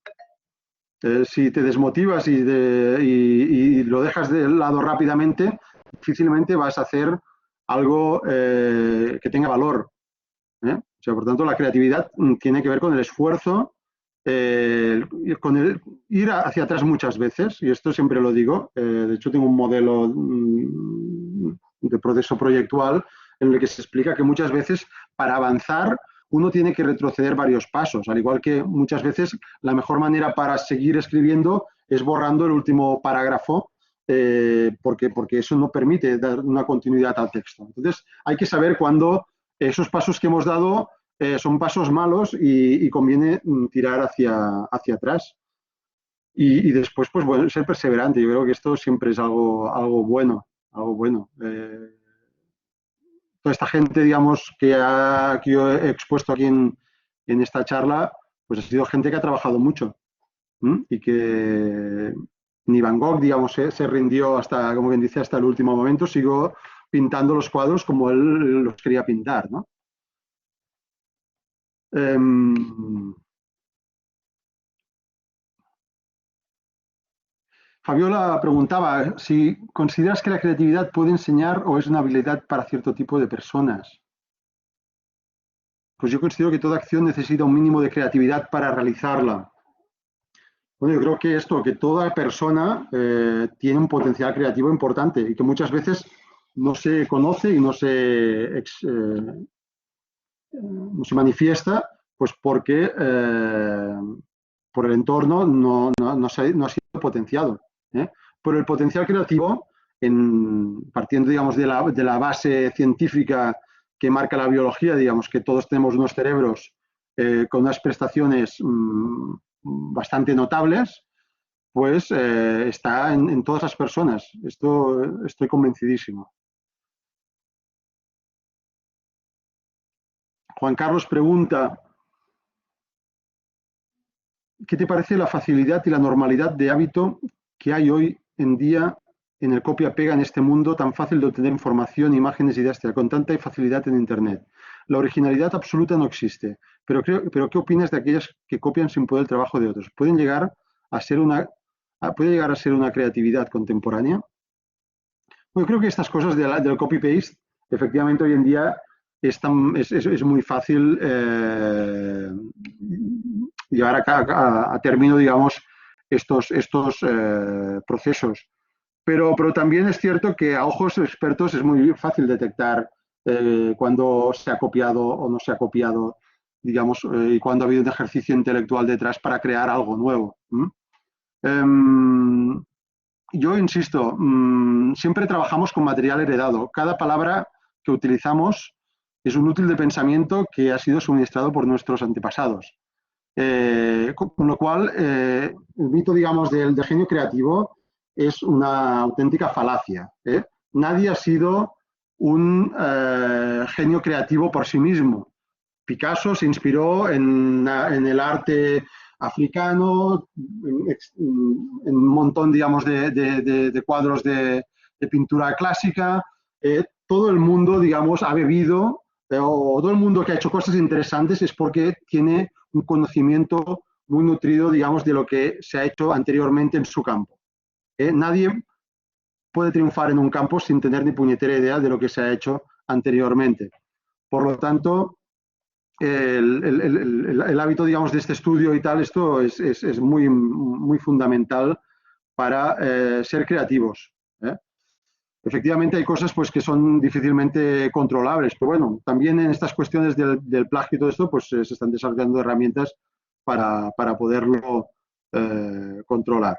Si te desmotivas y lo dejas de lado rápidamente, difícilmente vas a hacer algo que tenga valor. O sea, por tanto, la creatividad tiene que ver con el esfuerzo, con el ir hacia atrás muchas veces, y esto siempre lo digo. De hecho, tengo un modelo de proceso proyectual en el que se explica que muchas veces para avanzar uno tiene que retroceder varios pasos, al igual que muchas veces la mejor manera para seguir escribiendo es borrando el último parágrafo, porque eso no permite dar una continuidad al texto. Entonces, hay que saber cuándo esos pasos que hemos dado son pasos malos y conviene tirar hacia atrás. Y después, pues bueno, ser perseverante. Yo creo que esto siempre es algo bueno, algo bueno. Toda esta gente, digamos, que yo he expuesto aquí en esta charla, pues ha sido gente que ha trabajado mucho. Y que ni Van Gogh, digamos, se rindió hasta, como bien dice, hasta el último momento, siguió pintando los cuadros como él los quería pintar, ¿no? Fabiola preguntaba si consideras que la creatividad puede enseñar o es una habilidad para cierto tipo de personas. Pues yo considero que toda acción necesita un mínimo de creatividad para realizarla. Bueno, yo creo que que toda persona tiene un potencial creativo importante y que muchas veces no se conoce y no se manifiesta, pues porque por el entorno no ha sido potenciado. ¿eh? Pero el potencial creativo, partiendo, digamos, de la base científica que marca la biología, digamos, que todos tenemos unos cerebros con unas prestaciones bastante notables, pues está en todas las personas. Esto estoy convencidísimo. Juan Carlos pregunta, ¿qué te parece la facilidad y la normalidad de hábito que hay hoy en día en el copia-pega en este mundo tan fácil de obtener información, imágenes, ideas, con tanta facilidad en Internet? La originalidad absoluta no existe, pero ¿qué opinas de aquellas que copian sin poder el trabajo de otros? ¿Puede llegar a ser una creatividad contemporánea? Bueno, creo que estas cosas del copy-paste, efectivamente, hoy en día es muy fácil llevar a término, digamos, estos procesos. Pero también es cierto que a ojos expertos es muy fácil detectar cuando se ha copiado o no se ha copiado, digamos, y cuando ha habido un ejercicio intelectual detrás para crear algo nuevo. Yo insisto, siempre trabajamos con material heredado. Cada palabra que utilizamos es un útil de pensamiento que ha sido suministrado por nuestros antepasados. Con lo cual, el mito, digamos, del genio creativo es una auténtica falacia. Nadie ha sido un genio creativo por sí mismo. Picasso se inspiró en el arte africano, en un montón, digamos, de cuadros de pintura clásica. Todo el mundo, digamos, ha bebido, o todo el mundo que ha hecho cosas interesantes es porque tiene un conocimiento muy nutrido, digamos, de lo que se ha hecho anteriormente en su campo. Nadie puede triunfar en un campo sin tener ni puñetera idea de lo que se ha hecho anteriormente. Por lo tanto, el hábito, digamos, de este estudio y tal, esto es muy, muy fundamental para ser creativos. Efectivamente hay cosas pues, que son difícilmente controlables, pero bueno, también en estas cuestiones del plagio y todo esto, pues se están desarrollando herramientas para poderlo controlar.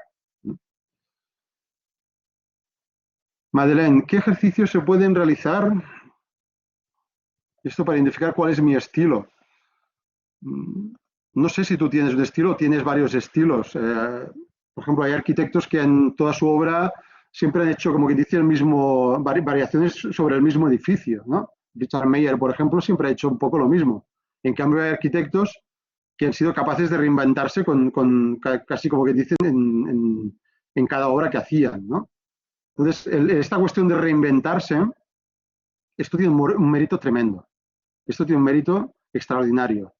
Madeleine, ¿qué ejercicios se pueden realizar? Esto para identificar cuál es mi estilo. No sé si tú tienes un estilo o tienes varios estilos. Por ejemplo, hay arquitectos que en toda su obra siempre han hecho, como que dice, variaciones sobre el mismo edificio, ¿no? Richard Meyer, por ejemplo, siempre ha hecho un poco lo mismo. En cambio, hay arquitectos que han sido capaces de reinventarse casi como que dicen en cada obra que hacían, ¿no? Entonces, esta cuestión de reinventarse, esto tiene un mérito tremendo. Esto tiene un mérito extraordinario.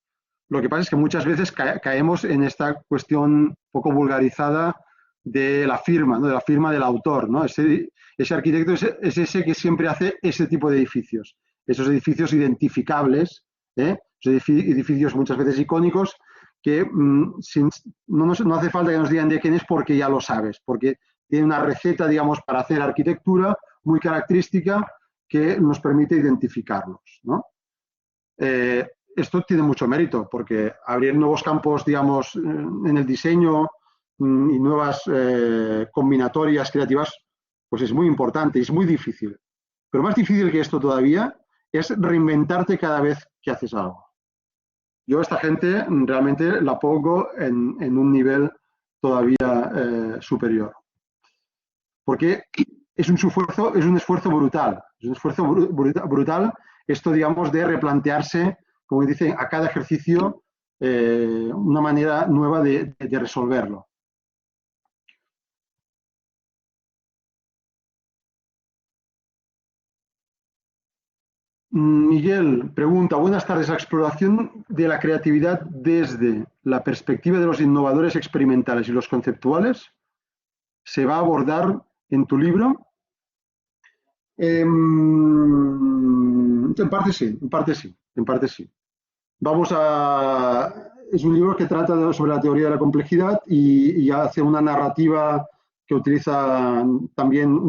Lo que pasa es que muchas veces caemos en esta cuestión poco vulgarizada de la firma, ¿no? De la firma del autor, ¿no? Ese arquitecto es ese que siempre hace ese tipo de edificios. Esos edificios identificables, esos edificios muchas veces icónicos, que no hace falta que nos digan de quién es porque ya lo sabes, porque tiene una receta, digamos, para hacer arquitectura muy característica que nos permite identificarlos, ¿no? Esto tiene mucho mérito porque abrir nuevos campos, digamos, en el diseño y nuevas combinatorias creativas, pues es muy importante y es muy difícil. Pero más difícil que esto todavía es reinventarte cada vez que haces algo. Yo a esta gente realmente la pongo en un nivel todavía superior. Porque es un esfuerzo brutal. Es un esfuerzo brutal esto, digamos, de replantearse, como dicen, a cada ejercicio una manera nueva de resolverlo. Miguel pregunta, buenas tardes, la exploración de la creatividad desde la perspectiva de los innovadores experimentales y los conceptuales se va a abordar en tu libro. En parte sí, en parte sí, en parte sí. Es un libro que trata sobre la teoría de la complejidad y hace una narrativa que utiliza también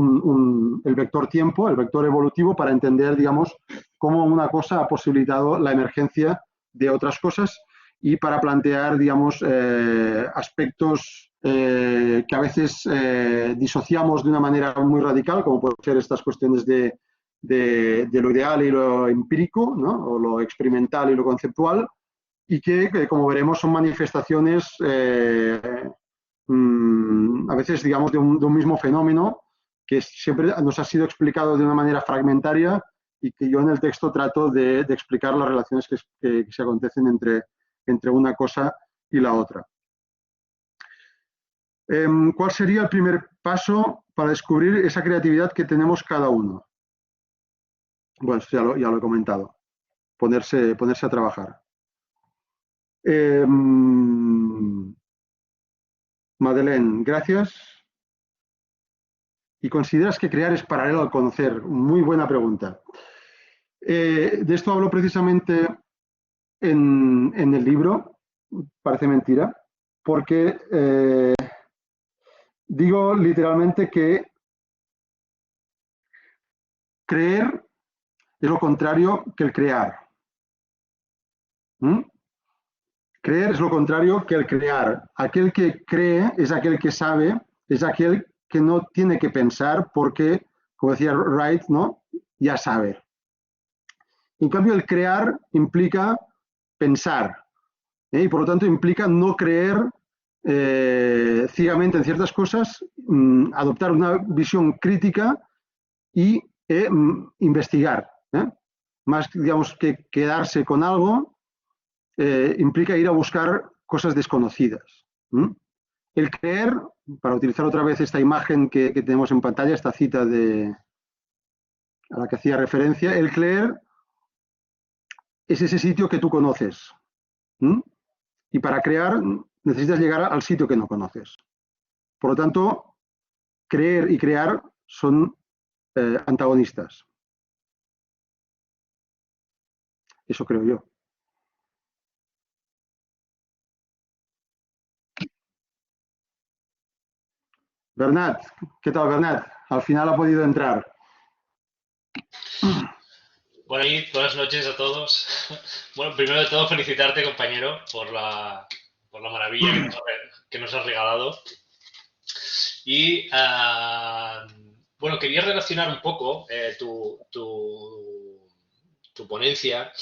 el vector tiempo, el vector evolutivo, para entender, digamos, cómo una cosa ha posibilitado la emergencia de otras cosas y para plantear, digamos, aspectos que a veces disociamos de una manera muy radical, como pueden ser estas cuestiones de lo ideal y lo empírico, ¿no? O lo experimental y lo conceptual, y que como veremos, son manifestaciones a veces, digamos, de un mismo fenómeno que siempre nos ha sido explicado de una manera fragmentaria y que yo en el texto trato de explicar las relaciones que se acontecen entre una cosa y la otra. ¿Cuál sería el primer paso para descubrir esa creatividad que tenemos cada uno? Bueno, esto ya lo he comentado. Ponerse a trabajar. Madeleine, gracias. ¿Y consideras que crear es paralelo al conocer? Muy buena pregunta. De esto hablo precisamente en el libro, parece mentira, porque digo literalmente que creer es lo contrario que el crear. Creer es lo contrario que el crear. Aquel que cree es aquel que sabe, es aquel que no tiene que pensar porque, como decía Wright, ¿no? Ya sabe. En cambio, el crear implica pensar, y por lo tanto implica no creer ciegamente en ciertas cosas, adoptar una visión crítica y investigar. Más, digamos, que quedarse con algo, implica ir a buscar cosas desconocidas. El creer, para utilizar otra vez esta imagen que tenemos en pantalla, esta cita a la que hacía referencia, el creer es ese sitio que tú conoces. Y para crear necesitas llegar al sitio que no conoces. Por lo tanto, creer y crear son antagonistas. Eso creo yo. Bernat, ¿qué tal, Bernat? Al final ha podido entrar. Buenas noches a todos. Bueno, primero de todo felicitarte, compañero, por por la maravilla que nos has regalado. Y, bueno, quería relacionar un poco tu ponencia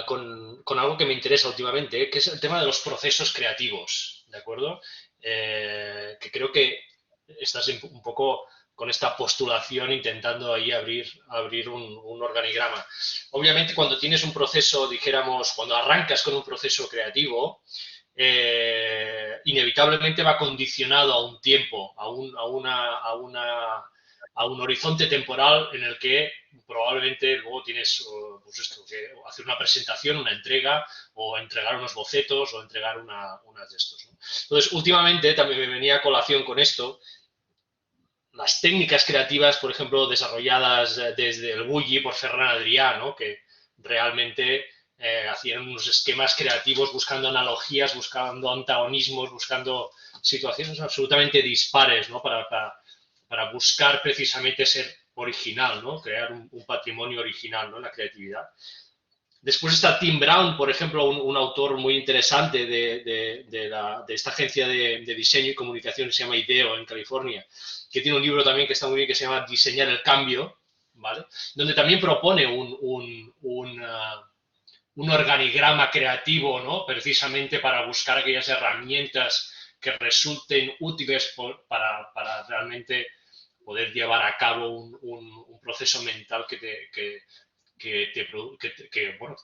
con algo que me interesa últimamente, que es el tema de los procesos creativos, ¿de acuerdo? Que creo que estás un poco con esta postulación intentando ahí abrir un organigrama. Obviamente, cuando tienes un proceso, dijéramos, cuando arrancas con un proceso creativo, inevitablemente va condicionado a un tiempo, a un horizonte temporal en el que probablemente luego tienes pues esto, que hacer una presentación, una entrega, o entregar unos bocetos, o entregar unas de estos, ¿no? Entonces, últimamente también me venía a colación con esto, las técnicas creativas, por ejemplo, desarrolladas desde el Bulli por Ferran Adrià, ¿no? Que realmente hacían unos esquemas creativos buscando analogías, buscando antagonismos, buscando situaciones absolutamente dispares, ¿no? Para buscar precisamente ser original, ¿no? Crear un patrimonio original, ¿no? En la creatividad. Después está Tim Brown, por ejemplo, un autor muy interesante de esta agencia de diseño y comunicación que se llama IDEO en California, que tiene un libro también que está muy bien que se llama Diseñar el cambio, ¿vale? Donde también propone un organigrama creativo, ¿no? Precisamente para buscar aquellas herramientas que resulten útiles para realmente poder llevar a cabo un proceso mental que te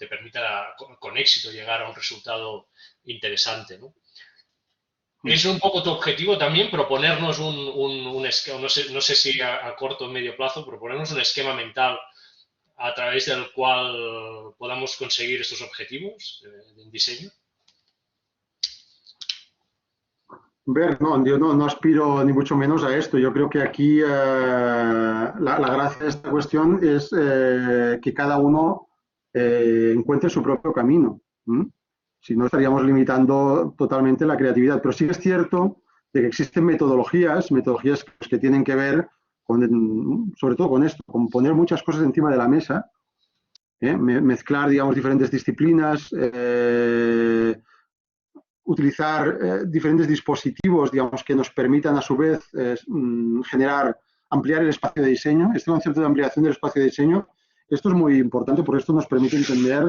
permita con éxito llegar a un resultado interesante, ¿no? ¿Es un poco tu objetivo también proponernos un esquema, no sé si a corto o medio plazo, proponernos un esquema mental a través del cual podamos conseguir estos objetivos en diseño? Ver, no, yo no aspiro ni mucho menos a esto. Yo creo que aquí la gracia de esta cuestión es que cada uno encuentre su propio camino. ¿M? Si no, estaríamos limitando totalmente la creatividad. Pero sí es cierto de que existen metodologías que tienen que ver con, sobre todo con esto, con poner muchas cosas encima de la mesa, mezclar, digamos, diferentes disciplinas, utilizar diferentes dispositivos, digamos, que nos permitan a su vez ampliar el espacio de diseño. Este concepto de ampliación del espacio de diseño, esto es muy importante porque esto nos permite entender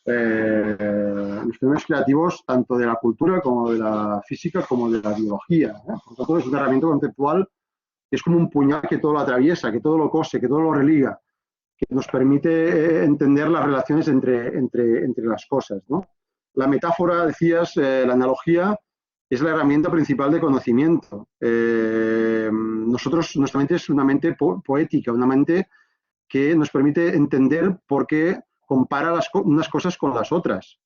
los fenómenos creativos tanto de la cultura como de la física como de la biología. Por lo tanto, es una herramienta conceptual que es como un puñal que todo lo atraviesa, que todo lo cose, que todo lo religa, que nos permite entender las relaciones entre las cosas, ¿no? La metáfora, decías, la analogía, es la herramienta principal de conocimiento. Nuestra mente es una mente poética, una mente que nos permite entender por qué compara unas cosas con las otras.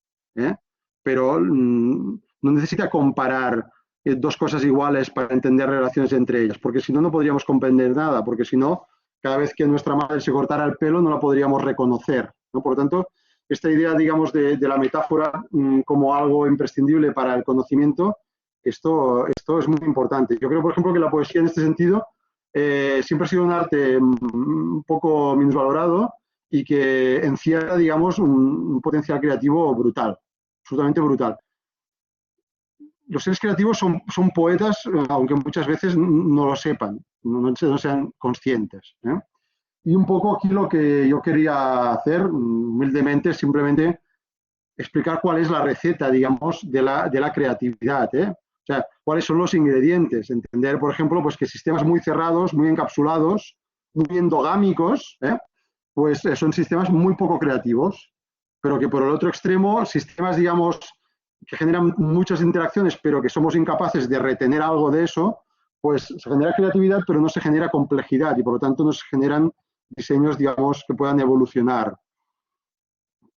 Pero no necesita comparar dos cosas iguales para entender relaciones entre ellas, porque si no, no podríamos comprender nada, porque si no, cada vez que nuestra madre se cortara el pelo no la podríamos reconocer, ¿no? Por lo tanto, esta idea, digamos, de la metáfora como algo imprescindible para el conocimiento, esto es muy importante. Yo creo, por ejemplo, que la poesía en este sentido siempre ha sido un arte un poco minusvalorado y que encierra, digamos, un potencial creativo brutal, absolutamente brutal. Los seres creativos son poetas, aunque muchas veces no lo sepan, no sean conscientes, ¿eh? Y un poco aquí lo que yo quería hacer, humildemente, es simplemente explicar cuál es la receta, digamos, de la creatividad, ¿eh? O sea, cuáles son los ingredientes. Entender, por ejemplo, pues que sistemas muy cerrados, muy encapsulados, muy endogámicos, pues son sistemas muy poco creativos, pero que por el otro extremo, sistemas, digamos, que generan muchas interacciones, pero que somos incapaces de retener algo de eso, pues se genera creatividad, pero no se genera complejidad y por lo tanto no se generan diseños, digamos, que puedan evolucionar.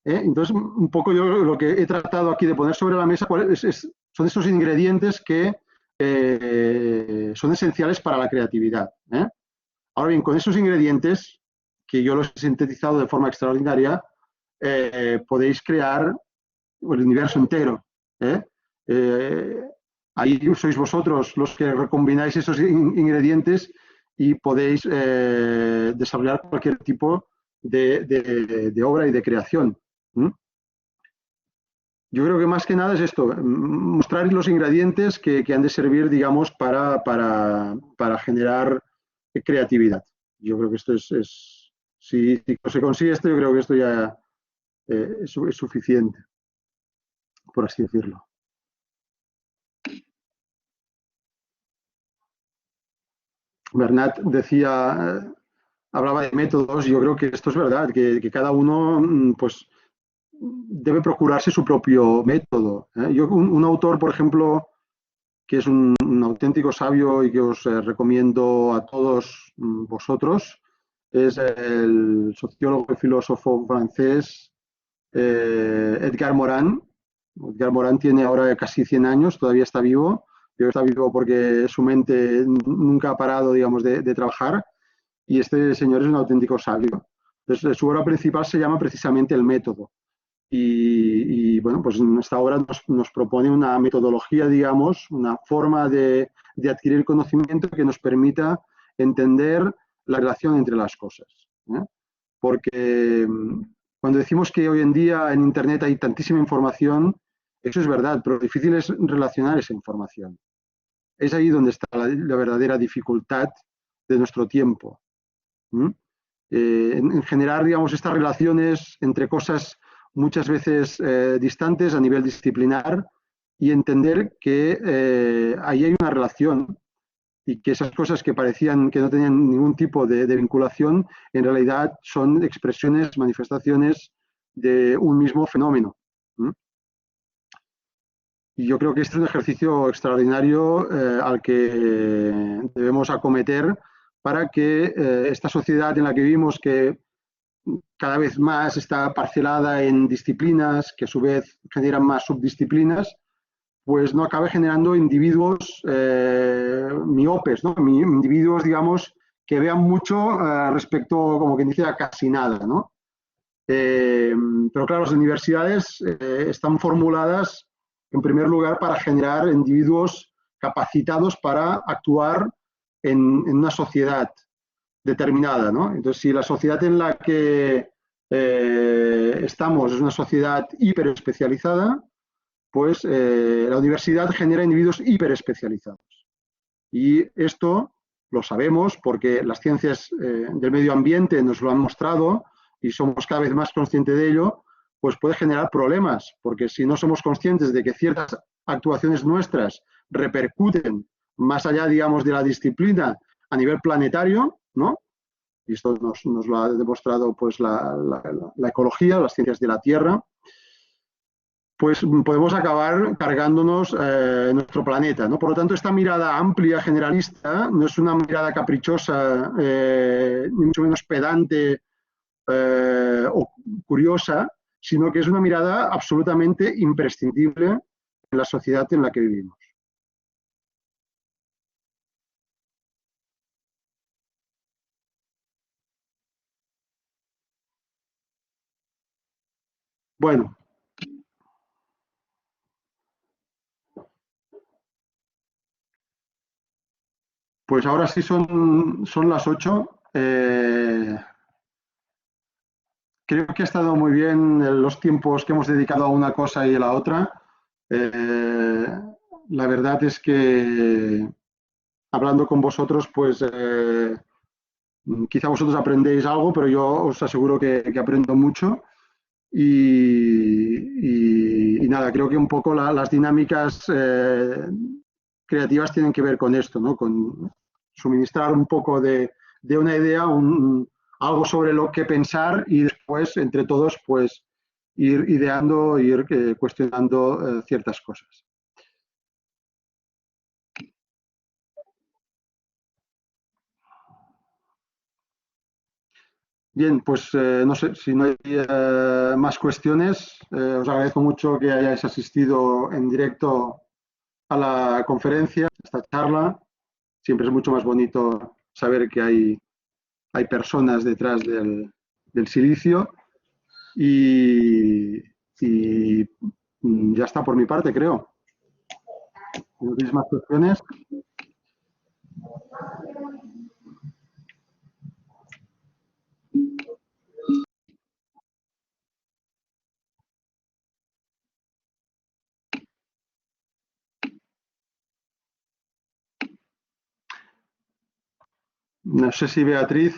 Entonces, un poco yo lo que he tratado aquí de poner sobre la mesa son esos ingredientes que son esenciales para la creatividad. Ahora bien, con esos ingredientes, que yo los he sintetizado de forma extraordinaria, podéis crear el universo entero. Ahí sois vosotros los que recombináis esos ingredientes y podéis desarrollar cualquier tipo de obra y de creación. Yo creo que más que nada es esto, mostrar los ingredientes que han de servir, digamos, para generar creatividad. Yo creo que esto si se consigue esto, yo creo que esto ya es suficiente, por así decirlo. Bernat decía, hablaba de métodos, yo creo que esto es verdad, que cada uno pues debe procurarse su propio método. Yo, un autor, por ejemplo, que es un auténtico sabio y que os recomiendo a todos vosotros, es el sociólogo y filósofo francés Edgar Morin. Edgar Morin tiene ahora casi 100 años, todavía está vivo. Está vivo porque su mente nunca ha parado, digamos, de trabajar. Y este señor es un auténtico sabio. Entonces, su obra principal se llama precisamente El Método. Bueno, pues en esta obra nos propone una metodología, digamos, una forma de adquirir conocimiento que nos permita entender la relación entre las cosas. Porque cuando decimos que hoy en día en Internet hay tantísima información, eso es verdad, pero lo difícil es relacionar esa información. Es ahí donde está la verdadera dificultad de nuestro tiempo. En generar, digamos, estas relaciones entre cosas muchas veces distantes a nivel disciplinar y entender que ahí hay una relación y que esas cosas que parecían que no tenían ningún tipo de vinculación, en realidad son expresiones, manifestaciones de un mismo fenómeno. Y yo creo que este es un ejercicio extraordinario al que debemos acometer para que esta sociedad en la que vivimos, que cada vez más está parcelada en disciplinas, que a su vez generan más subdisciplinas, pues no acabe generando individuos miopes, ¿no? Individuos, digamos, que vean mucho respecto, como quien dice, a casi nada, ¿no? Pero claro, las universidades están formuladas, en primer lugar, para generar individuos capacitados para actuar en una sociedad determinada, ¿no? Entonces, si la sociedad en la que estamos es una sociedad hiperespecializada, pues la universidad genera individuos hiperespecializados. Y esto lo sabemos porque las ciencias del medio ambiente nos lo han mostrado y somos cada vez más conscientes de ello, pues puede generar problemas, porque si no somos conscientes de que ciertas actuaciones nuestras repercuten más allá, digamos, de la disciplina a nivel planetario, ¿no? Y esto nos lo ha demostrado pues la ecología, las ciencias de la Tierra, pues podemos acabar cargándonos nuestro planeta, ¿no? Por lo tanto, esta mirada amplia, generalista, no es una mirada caprichosa, ni mucho menos pedante o curiosa, sino que es una mirada absolutamente imprescindible en la sociedad en la que vivimos. Bueno, pues ahora sí son las 8. Creo que ha estado muy bien los tiempos que hemos dedicado a una cosa y a la otra. Eh, la verdad es que hablando con vosotros, pues quizá vosotros aprendéis algo, pero yo os aseguro que aprendo mucho. Y nada, creo que un poco las dinámicas creativas tienen que ver con esto, ¿no? Con suministrar un poco de una idea, algo sobre lo que pensar y después, entre todos, pues ir ideando, ir cuestionando ciertas cosas. Bien, pues no sé si no hay más cuestiones. Os agradezco mucho que hayáis asistido en directo a la conferencia, a esta charla. Siempre es mucho más bonito saber que hay personas detrás del silicio. Y ya está por mi parte, creo. ¿No tenéis más cuestiones? No sé si Beatriz